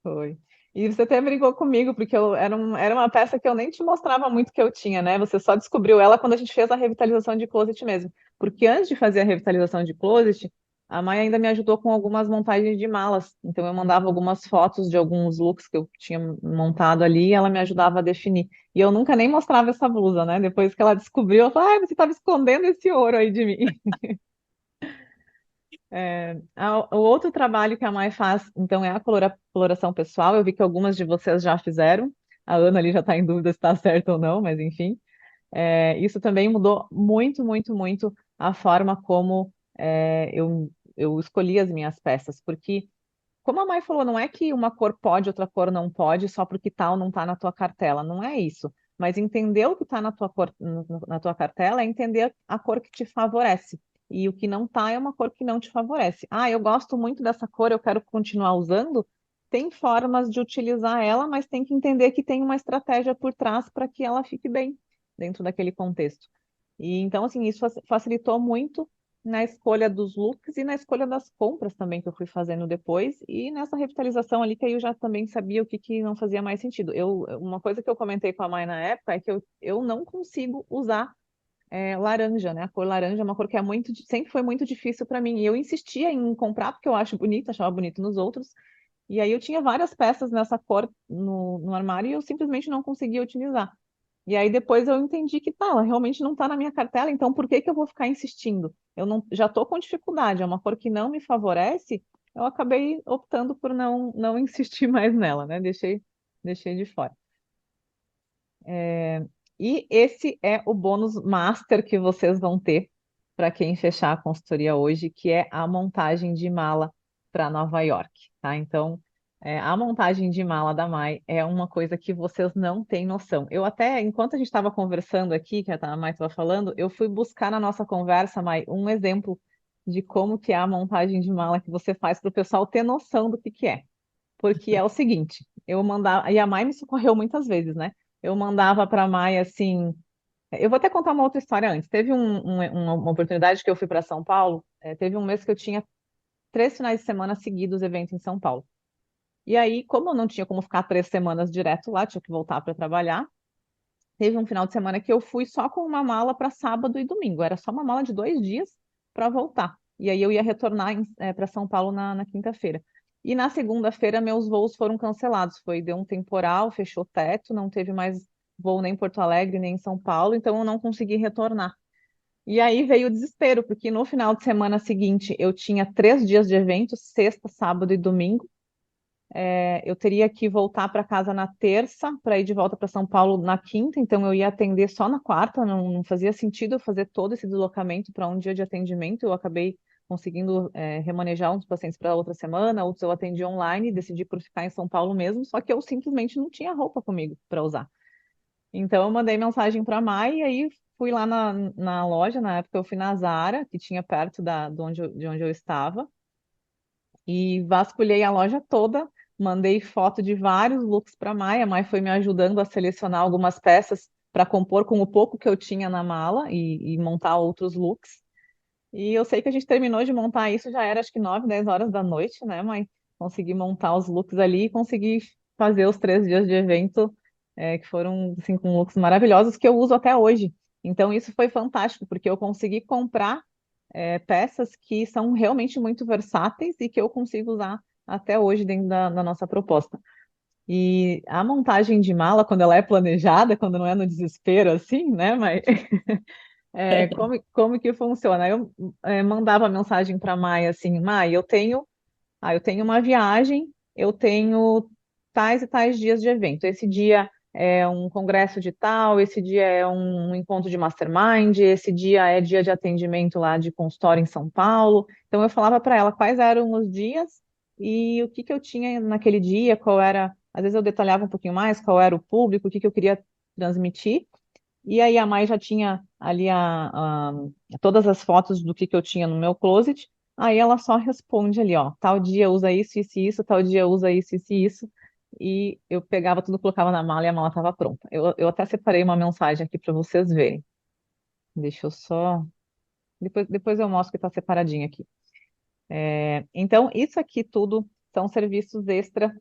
Foi. E você até brigou comigo, porque era uma peça que eu nem te mostrava muito que eu tinha, né? Você só descobriu ela quando a gente fez a revitalização de closet mesmo. Porque antes de fazer a revitalização de closet, a Maia ainda me ajudou com algumas montagens de malas. Então eu mandava algumas fotos de alguns looks que eu tinha montado ali e ela me ajudava a definir. E eu nunca nem mostrava essa blusa, né? Depois que ela descobriu, eu falei, ai, você estava escondendo esse ouro aí de mim. O outro trabalho que a Mai faz, então, é a coloração pessoal. Eu vi que algumas de vocês já fizeram. A Ana ali já está em dúvida se está certo ou não, mas enfim. Isso também mudou muito, muito, muito a forma como eu escolhi as minhas peças. Porque, como a Mai falou, não é que uma cor pode, outra cor não pode, só porque tal não está na tua cartela. Não é isso. Mas entender o que está na tua na tua cartela é entender a cor que te favorece. E o que não está é uma cor que não te favorece. Ah, eu gosto muito dessa cor, eu quero continuar usando. Tem formas de utilizar ela, mas tem que entender que tem uma estratégia por trás para que ela fique bem dentro daquele contexto. E então, assim, isso facilitou muito na escolha dos looks e na escolha das compras também que eu fui fazendo depois, e nessa revitalização ali que aí eu já também sabia o que, que não fazia mais sentido. Uma coisa que eu comentei com a Mai na época é que eu não consigo usar laranja, né? A cor laranja é uma cor que sempre foi muito difícil para mim, e eu insistia em comprar porque eu acho bonito, achava bonito nos outros, e aí eu tinha várias peças nessa cor no armário e eu simplesmente não conseguia utilizar. E aí depois eu entendi que tá, ela realmente não está na minha cartela, então por que que eu vou ficar insistindo? Eu não, já estou com dificuldade, é uma cor que não me favorece, eu acabei optando por não insistir mais nela, né? Deixei de fora. E esse é o bônus master que vocês vão ter para quem fechar a consultoria hoje, que é a montagem de mala para Nova York, tá? Então, a montagem de mala da Mai é uma coisa que vocês não têm noção. Eu até, enquanto a gente estava conversando aqui, que a Mai estava falando, eu fui buscar na nossa conversa, Mai, um exemplo de como que é a montagem de mala que você faz para o pessoal ter noção do que é. Porque é o seguinte, eu mandava, e a Mai me socorreu muitas vezes, né? Eu mandava para a Mai assim. Eu vou até contar uma outra história antes. Teve uma oportunidade que eu fui para São Paulo. Teve um mês que eu tinha 3 finais de semana seguidos evento em São Paulo. E aí, como eu não tinha como ficar 3 semanas direto lá, tinha que voltar para trabalhar. Teve um final de semana que eu fui só com uma mala para sábado e domingo. Era só uma mala de 2 dias para voltar. E aí eu ia retornar para São Paulo na quinta-feira. E na segunda-feira, meus voos foram cancelados. Deu um temporal, fechou o teto, não teve mais voo nem em Porto Alegre, nem em São Paulo, então eu não consegui retornar. E aí veio o desespero, porque no final de semana seguinte eu tinha 3 dias de evento, sexta, sábado e domingo. Eu teria que voltar para casa na terça para ir de volta para São Paulo na quinta, então eu ia atender só na quarta, não fazia sentido eu fazer todo esse deslocamento para um dia de atendimento. Eu acabei conseguindo remanejar uns pacientes para outra semana, outros eu atendi online, decidi por ficar em São Paulo mesmo, só que eu simplesmente não tinha roupa comigo para usar. Então eu mandei mensagem para a Mai e aí fui lá na loja, na época eu fui na Zara, que tinha perto de onde eu estava, e vasculhei a loja toda, mandei foto de vários looks para a Mai foi me ajudando a selecionar algumas peças para compor com o pouco que eu tinha na mala e montar outros looks. E eu sei que a gente terminou de montar isso, já era acho que 9, 10 horas da noite, né, mãe? Consegui montar os looks ali e consegui fazer os 3 dias de evento, que foram, assim, com looks maravilhosos que eu uso até hoje. Então isso foi fantástico, porque eu consegui comprar, peças que são realmente muito versáteis e que eu consigo usar até hoje dentro da nossa proposta. E a montagem de mala, quando ela é planejada, quando não é no desespero assim, né, mas como que funciona? Eu mandava mensagem para a Maia assim, Maia, eu tenho uma viagem, eu tenho tais e tais dias de evento. Esse dia é um congresso de tal, esse dia é um encontro de mastermind, esse dia é dia de atendimento lá de consultório em São Paulo. Então eu falava para ela quais eram os dias e o que que eu tinha naquele dia, qual era, às vezes eu detalhava um pouquinho mais, qual era o público, o que que eu queria transmitir. E aí a Mai já tinha ali todas as fotos do que eu tinha no meu closet. Aí ela só responde ali, ó, tal dia usa isso e isso, tal dia usa isso e isso. E eu pegava tudo, colocava na mala e a mala estava pronta. Eu até separei uma mensagem aqui para vocês verem. Deixa eu só. Depois eu mostro que está separadinho aqui. Então, isso aqui tudo são serviços extra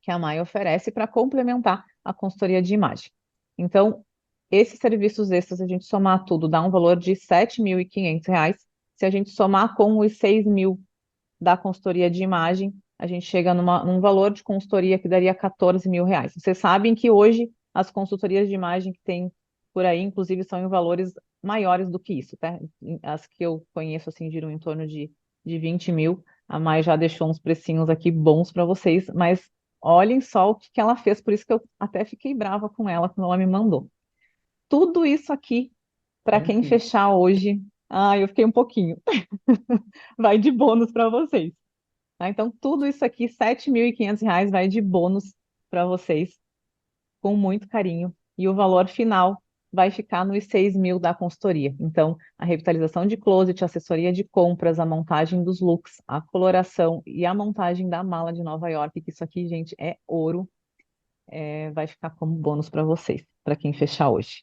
que a Mai oferece para complementar a consultoria de imagem. Então, esses serviços extras, a gente somar tudo, dá um valor de R$ 7.500. Se a gente somar com os 6.000 da consultoria de imagem, a gente chega num valor de consultoria que daria R$ 14.000. Vocês sabem que hoje as consultorias de imagem que tem por aí, inclusive, são em valores maiores do que isso, tá? As que eu conheço, assim, giram em torno de 20 mil. A Mai já deixou uns precinhos aqui bons para vocês, mas olhem só o que que ela fez, por isso que eu até fiquei brava com ela quando ela me mandou. Tudo isso aqui, para quem Uhum. fechar hoje, eu fiquei um pouquinho. Vai de bônus para vocês. Tá? Então, tudo isso aqui, R$ 7.500, vai de bônus para vocês, com muito carinho. E o valor final vai ficar nos 6.000 da consultoria. Então, a revitalização de closet, a assessoria de compras, a montagem dos looks, a coloração e a montagem da mala de Nova York, que isso aqui, gente, é ouro, vai ficar como bônus para vocês, para quem fechar hoje.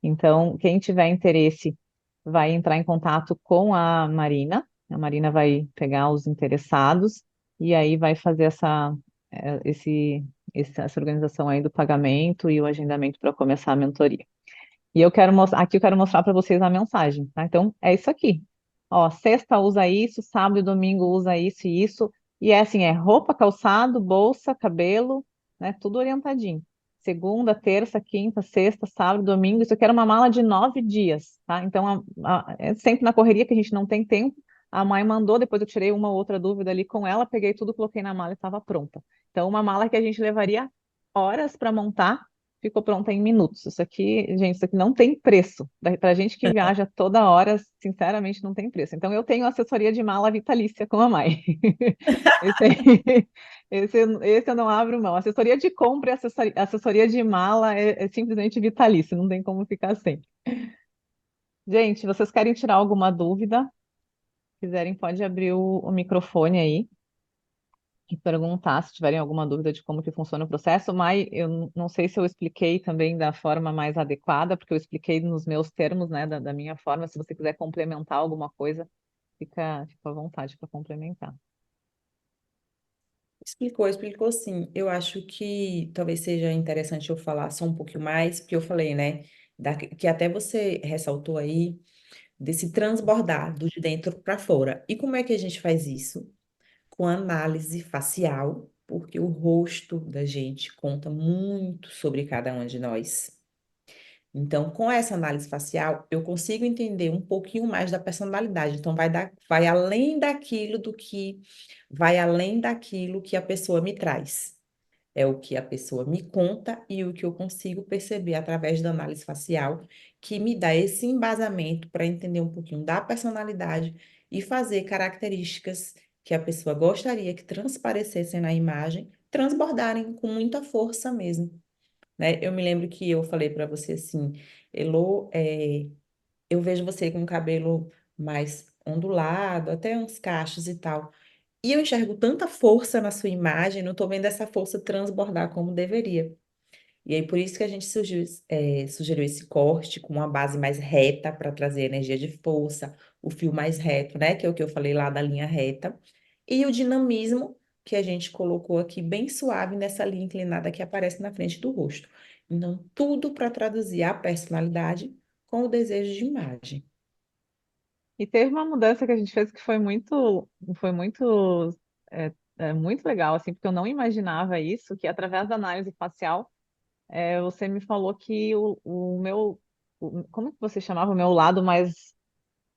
Então, quem tiver interesse vai entrar em contato com a Marina. A Marina vai pegar os interessados e aí vai fazer essa organização aí do pagamento e o agendamento para começar a mentoria. E eu quero mostrar, aqui eu quero mostrar para vocês a mensagem, tá? Então, é isso aqui. Ó, sexta usa isso, sábado e domingo usa isso e isso. E é assim, é roupa, calçado, bolsa, cabelo, né? Tudo orientadinho. Segunda, terça, quinta, sexta, sábado, domingo. Isso aqui era uma mala de 9 dias, tá? Então, é sempre na correria que a gente não tem tempo. A mãe mandou, depois eu tirei uma ou outra dúvida ali com ela, peguei tudo, coloquei na mala e estava pronta. Então, uma mala que a gente levaria horas para montar, ficou pronta em minutos. Isso aqui, gente, isso aqui não tem preço. Para gente que viaja toda hora, sinceramente, não tem preço. Então, eu tenho assessoria de mala vitalícia com a Mai. Esse, aí- esse eu não abro mão. Assessoria de compra e assessoria de mala é simplesmente vitalício, não tem como ficar sem. Gente, vocês querem tirar alguma dúvida? Se quiserem, pode abrir o microfone aí e perguntar se tiverem alguma dúvida de como que funciona o processo, mas eu não sei se eu expliquei também da forma mais adequada, porque eu expliquei nos meus termos, né, da minha forma. Se você quiser complementar alguma coisa, fica à vontade para complementar. Explicou sim. Eu acho que talvez seja interessante eu falar só um pouquinho mais, porque eu falei, né, que até você ressaltou aí, desse transbordar do de dentro para fora. E como é que a gente faz isso? com análise facial, porque o rosto da gente conta muito sobre cada um de nós. Então, com essa análise facial, eu consigo entender um pouquinho mais da personalidade. Então, vai além daquilo que a pessoa me traz. É o que a pessoa me conta e o que eu consigo perceber através da análise facial, que me dá esse embasamento para entender um pouquinho da personalidade e fazer características que a pessoa gostaria que transparecessem na imagem, transbordarem com muita força mesmo, né? Eu me lembro que eu falei para você assim, Elô, eu vejo você com o cabelo mais ondulado, até uns cachos e tal. E eu enxergo tanta força na sua imagem, não estou vendo essa força transbordar como deveria. E aí, por isso que a gente sugeriu esse corte com uma base mais reta para trazer energia de força, o fio mais reto, né? Que é o que eu falei lá da linha reta. E o dinamismo que a gente colocou aqui bem suave nessa linha inclinada que aparece na frente do rosto. Então, tudo para traduzir a personalidade com o desejo de imagem. E teve uma mudança que a gente fez que muito legal, assim, porque eu não imaginava isso, que através da análise facial, você me falou que como que você chamava o meu lado mais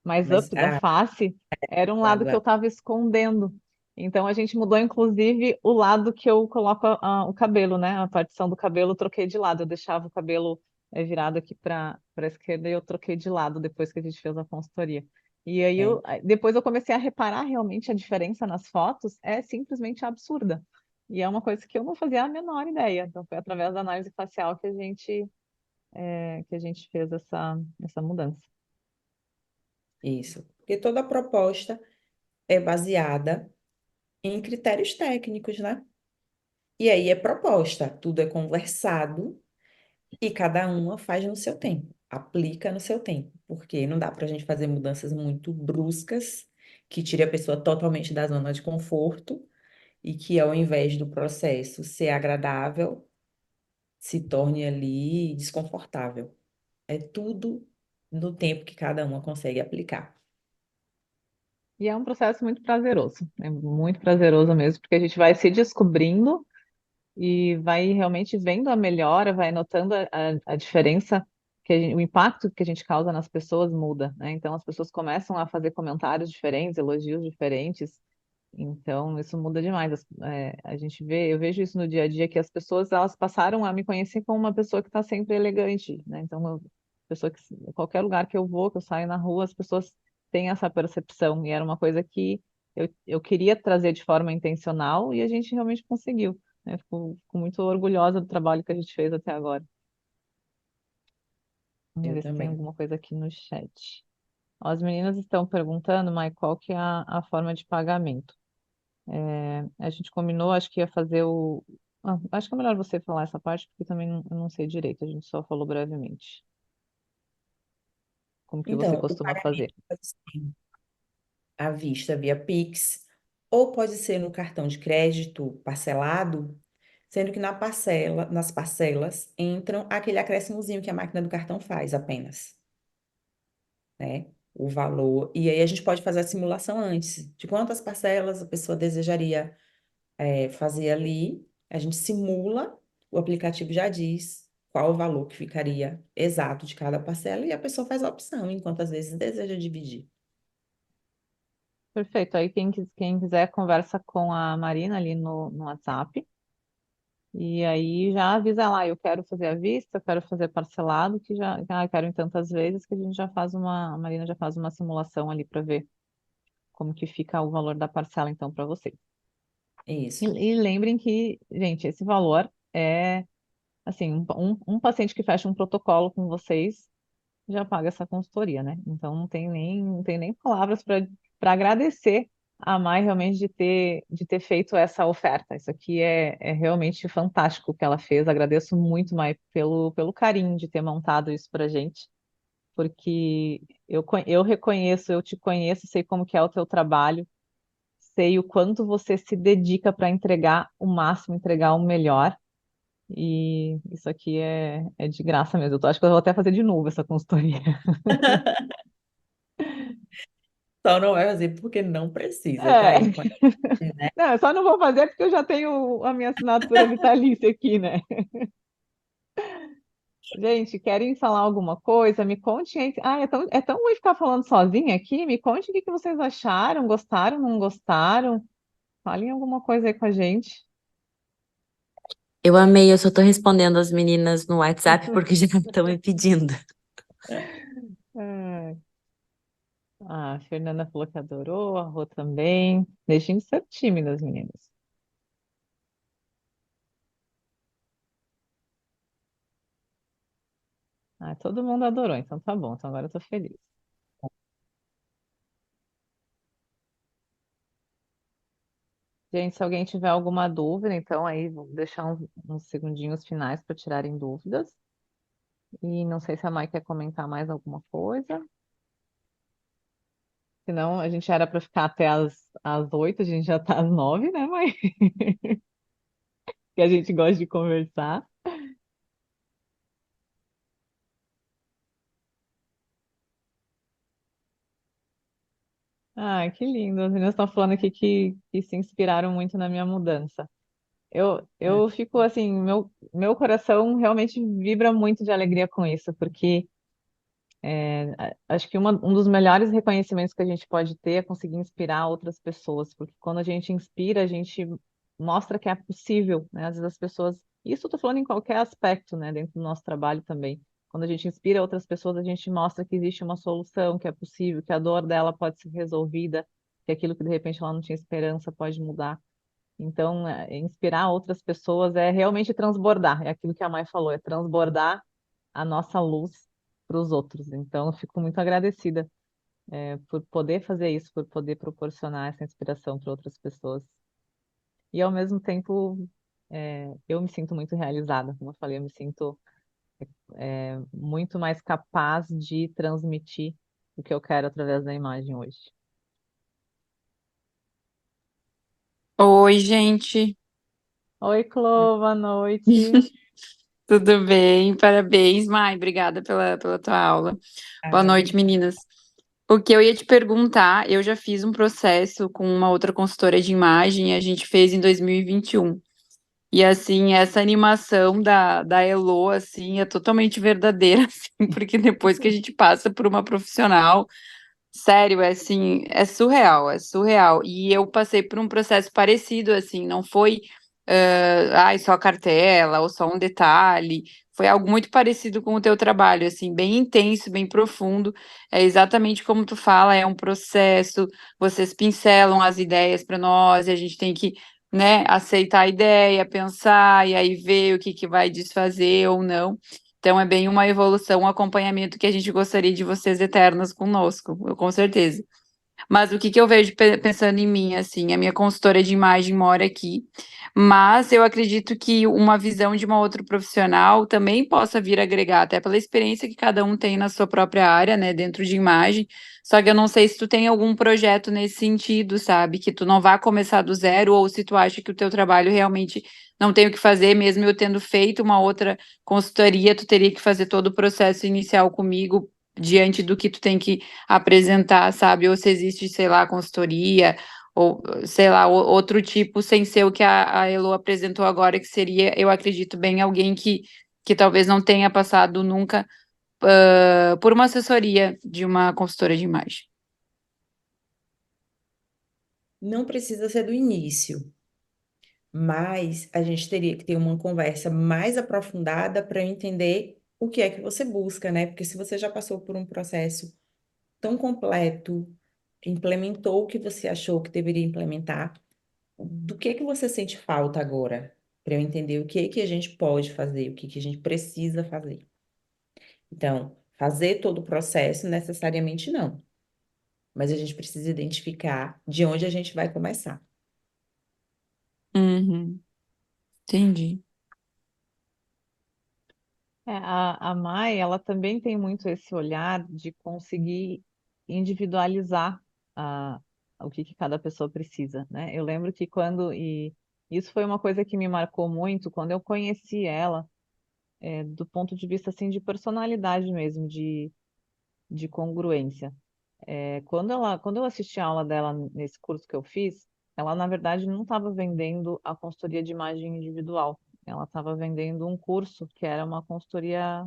Mas, up da face, era um lado que eu estava escondendo. Então a gente mudou, inclusive, o lado que eu coloco o cabelo, né? A partição do cabelo eu troquei de lado. Eu deixava o cabelo virado aqui para a esquerda e eu troquei de lado depois que a gente fez a consultoria. E aí é, depois eu comecei a reparar realmente a diferença nas fotos é simplesmente absurda. E é uma coisa que eu não fazia a menor ideia. Então foi através da análise facial que a gente fez essa mudança. isso. Porque toda proposta é baseada em critérios técnicos, né? E aí é proposta, tudo é conversado e cada uma faz no seu tempo, aplica no seu tempo, porque não dá para a gente fazer mudanças muito bruscas que tire a pessoa totalmente da zona de conforto e que ao invés do processo ser agradável, se torne ali desconfortável. É tudo no tempo que cada uma consegue aplicar. E é um processo muito prazeroso mesmo, porque a gente vai se descobrindo e vai realmente vendo a melhora, vai notando a diferença, o impacto que a gente causa nas pessoas muda, né? Então as pessoas começam a fazer comentários diferentes, elogios diferentes, então isso muda demais. Eu vejo isso no dia a dia, que as pessoas elas passaram a me conhecer como uma pessoa que está sempre elegante, né? Então, pessoa que, qualquer lugar que eu vou, que eu saio na rua, as pessoas têm essa percepção, e era uma coisa que eu queria trazer de forma intencional e a gente realmente conseguiu, né? Fico muito orgulhosa do trabalho que a gente fez até agora. Vamos Eu ver se tem também. alguma coisa aqui no chat. Ó, as meninas estão perguntando, Mai, qual que é a forma de pagamento. A gente combinou, acho que ia fazer o. Acho que é melhor você falar essa parte, porque também eu não sei direito, a gente só falou brevemente. Como que você Então, o costuma pagamento fazer? pode ser à vista via Pix, ou pode ser no cartão de crédito parcelado, sendo que nas parcelas entram aquele acréscimozinho que a máquina do cartão faz apenas, né? O valor. E aí a gente pode fazer a simulação antes de quantas parcelas a pessoa desejaria fazer ali. A gente simula, o aplicativo já diz qual o valor que ficaria exato de cada parcela e a pessoa faz a opção em quantas vezes deseja dividir. Perfeito. Aí quem quiser conversa com a Marina ali no WhatsApp. E aí já avisa lá, eu quero fazer à vista, eu quero fazer parcelado, que eu quero em tantas vezes, que a Marina já faz uma simulação ali para ver como que fica o valor da parcela então para vocês. E, Isso. e lembrem que, gente, esse valor é assim, um paciente que fecha um protocolo com vocês já paga essa consultoria, né? Então não tem nem palavras para agradecer a Mai realmente de ter feito essa oferta. Isso aqui é realmente fantástico o que ela fez. Agradeço muito, Mai, pelo carinho de ter montado isso pra gente, porque eu reconheço, eu te conheço, sei como que é o teu trabalho, sei o quanto você se dedica para entregar o máximo, entregar o melhor. E isso aqui é de graça mesmo. Acho que eu vou até fazer de novo essa consultoria. Só não vai fazer porque não precisa, tá É. aí. Né? Não, eu só não vou fazer porque eu já tenho a minha assinatura vitalícia aqui, né? Gente, querem falar alguma coisa? Me conte aí. Ah, é tão ruim ficar falando sozinha aqui. Me conte o que que vocês acharam. Gostaram, não gostaram? Falem alguma coisa aí com a gente. Eu amei, eu só tô respondendo as meninas no WhatsApp porque já estão me pedindo. É. Ah, a Fernanda falou que adorou, a Rô também. Deixem de ser tímidas, meninas. Ah, todo mundo adorou, então tá bom. Então agora eu tô feliz. Gente, se alguém tiver alguma dúvida, então aí vou deixar uns segundinhos finais para tirarem dúvidas. E não sei se a Mai quer comentar mais alguma coisa. Senão a gente era para ficar até às 8, a gente já tá às 9, né, Mai? Que a gente gosta de conversar. Ah, que lindo. As meninas estão falando aqui que se inspiraram muito na minha mudança. Eu fico assim, meu coração realmente vibra muito de alegria com isso, porque acho que um dos melhores reconhecimentos que a gente pode ter é conseguir inspirar outras pessoas, porque quando a gente inspira, a gente mostra que é possível, né? Às vezes as pessoas, isso eu tô falando em qualquer aspecto, né, dentro do nosso trabalho também. Quando a gente inspira outras pessoas, a gente mostra que existe uma solução, que é possível, que a dor dela pode ser resolvida, que aquilo que de repente ela não tinha esperança pode mudar. Então, inspirar outras pessoas é realmente transbordar, é aquilo que a Mai falou, é transbordar a nossa luz para os outros. Então, eu fico muito agradecida, por poder fazer isso, por poder proporcionar essa inspiração para outras pessoas. E, ao mesmo tempo, eu me sinto muito realizada, como eu falei, eu me sinto, muito mais capaz de transmitir o que eu quero através da imagem hoje. Oi, gente, Oi, Clô, boa noite. tudo bem? Parabéns, Mai, obrigada pela tua aula. Boa Nada, noite, obrigada. meninas. O que eu ia te perguntar, eu já fiz um processo com uma outra consultora de imagem, a gente fez em 2021. E assim, essa animação da Elo, assim, é totalmente verdadeira, assim, porque depois que a gente passa por uma profissional, sério, é assim, é surreal, é surreal. E eu passei por um processo parecido, assim, não foi, ai, só cartela ou só um detalhe. Foi algo muito parecido com o teu trabalho, assim, bem intenso, bem profundo. É exatamente como tu fala, é um processo, vocês pincelam as ideias para nós, e a gente tem que, né, aceitar a ideia, pensar, e aí ver o que que vai desfazer ou não. Então, é bem uma evolução, um acompanhamento que a gente gostaria de vocês eternas conosco, com certeza. Mas o que que eu vejo pensando em mim, assim, a minha consultora de imagem mora aqui, mas eu acredito que uma visão de uma outra profissional também possa vir agregar, até pela experiência que cada um tem na sua própria área, né, dentro de imagem. Só que eu não sei se tu tem algum projeto nesse sentido, sabe, que tu não vá começar do zero, ou se tu acha que o teu trabalho realmente não tem o que fazer, mesmo eu tendo feito uma outra consultoria, tu teria que fazer todo o processo inicial comigo diante do que tu tem que apresentar, sabe? Ou se existe, sei lá, consultoria, ou sei lá, outro tipo, sem ser o que a Elo apresentou agora, que seria, eu acredito bem, alguém que talvez não tenha passado nunca por uma assessoria de uma consultora de imagem. Não precisa ser do início, mas a gente teria que ter uma conversa mais aprofundada para entender o que é que você busca, né? Porque se você já passou por um processo tão completo, implementou o que você achou que deveria implementar, do que você sente falta agora? Para eu entender o que a gente pode fazer, o que a gente precisa fazer. Então, fazer todo o processo necessariamente não, mas a gente precisa identificar de onde a gente vai começar. Uhum, entendi. A Mai, ela também tem muito esse olhar de conseguir individualizar a, o que cada pessoa precisa, né? Eu lembro que e isso foi uma coisa que me marcou muito quando eu conheci ela, do ponto de vista assim de personalidade mesmo, de congruência. Quando eu assisti a aula dela nesse curso que eu fiz, ela, na verdade, não estava vendendo a consultoria de imagem individual. Ela estava vendendo um curso que era uma consultoria,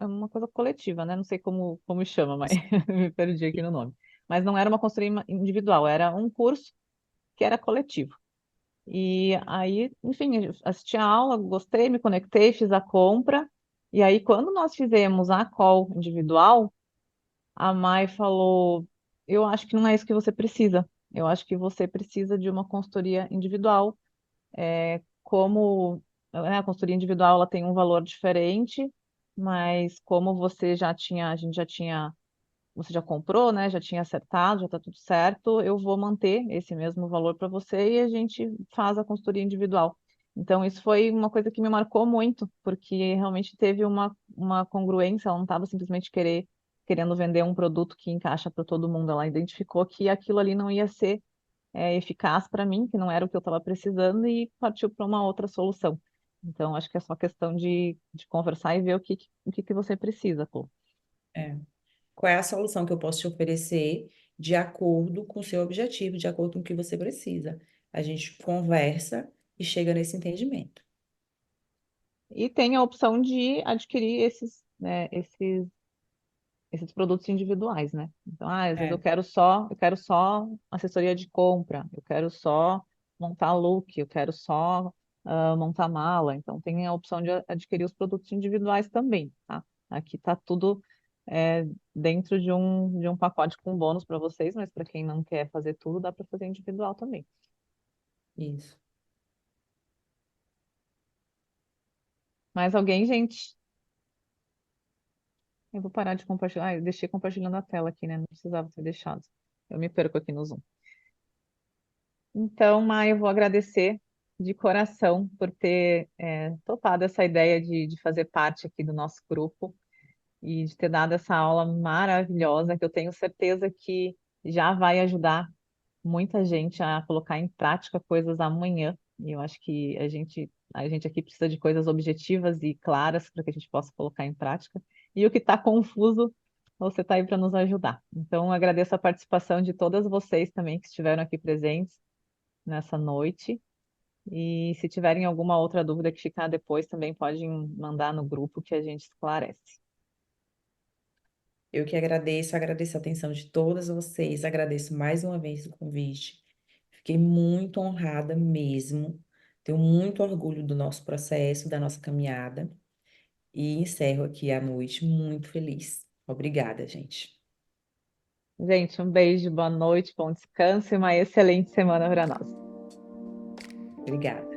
uma coisa coletiva, né? Não sei como chama, mas me perdi aqui no nome. Mas não era uma consultoria individual, era um curso que era coletivo. E aí, enfim, eu assisti a aula, gostei, me conectei, fiz a compra. E aí, quando nós fizemos a call individual, a Mai falou: Eu acho que não é isso que você precisa. Eu acho que você precisa de uma consultoria individual. Como, né, a consultoria individual ela tem um valor diferente, mas como a gente já tinha, você já comprou, né? Já tinha acertado, já está tudo certo. Eu vou manter esse mesmo valor para você e a gente faz a consultoria individual. Então, isso foi uma coisa que me marcou muito, porque realmente teve uma congruência, ela não estava simplesmente querendo vender um produto que encaixa para todo mundo. Ela identificou que aquilo ali não ia ser eficaz para mim, que não era o que eu estava precisando, e partiu para uma outra solução. Então, acho que é só questão de conversar e ver o que você precisa, pô. É. Qual é a solução que eu posso te oferecer de acordo com o seu objetivo, de acordo com o que você precisa? A gente conversa e chega nesse entendimento. E tem a opção de adquirir esses produtos individuais, né? Então, às vezes É, eu quero só assessoria de compra, eu quero só montar look, eu quero só montar mala. Então, tem a opção de adquirir os produtos individuais também, tá? Aqui tá tudo dentro de um pacote com bônus para vocês, mas para quem não quer fazer tudo, dá para fazer individual também. isso. Mais alguém, gente? Eu vou parar de compartilhar. Ah, eu deixei compartilhando a tela aqui, né? Não precisava ter deixado. Eu me perco aqui no Zoom. Então, Maia, eu vou agradecer de coração por ter topado essa ideia de fazer parte aqui do nosso grupo e de ter dado essa aula maravilhosa, que eu tenho certeza que já vai ajudar muita gente a colocar em prática coisas amanhã. E eu acho que a gente aqui precisa de coisas objetivas e claras para que a gente possa colocar em prática. E o que está confuso, você está aí para nos ajudar. Então, eu agradeço a participação de todas vocês também que estiveram aqui presentes nessa noite. E se tiverem alguma outra dúvida que ficar depois, também podem mandar no grupo que a gente esclarece. Eu que agradeço a atenção de todas vocês, agradeço mais uma vez o convite. Fiquei muito honrada mesmo. Tenho muito orgulho do nosso processo, da nossa caminhada. E encerro aqui a noite muito feliz. Obrigada, gente. Gente, um beijo, boa noite, bom descanso e uma excelente semana para nós. Obrigada.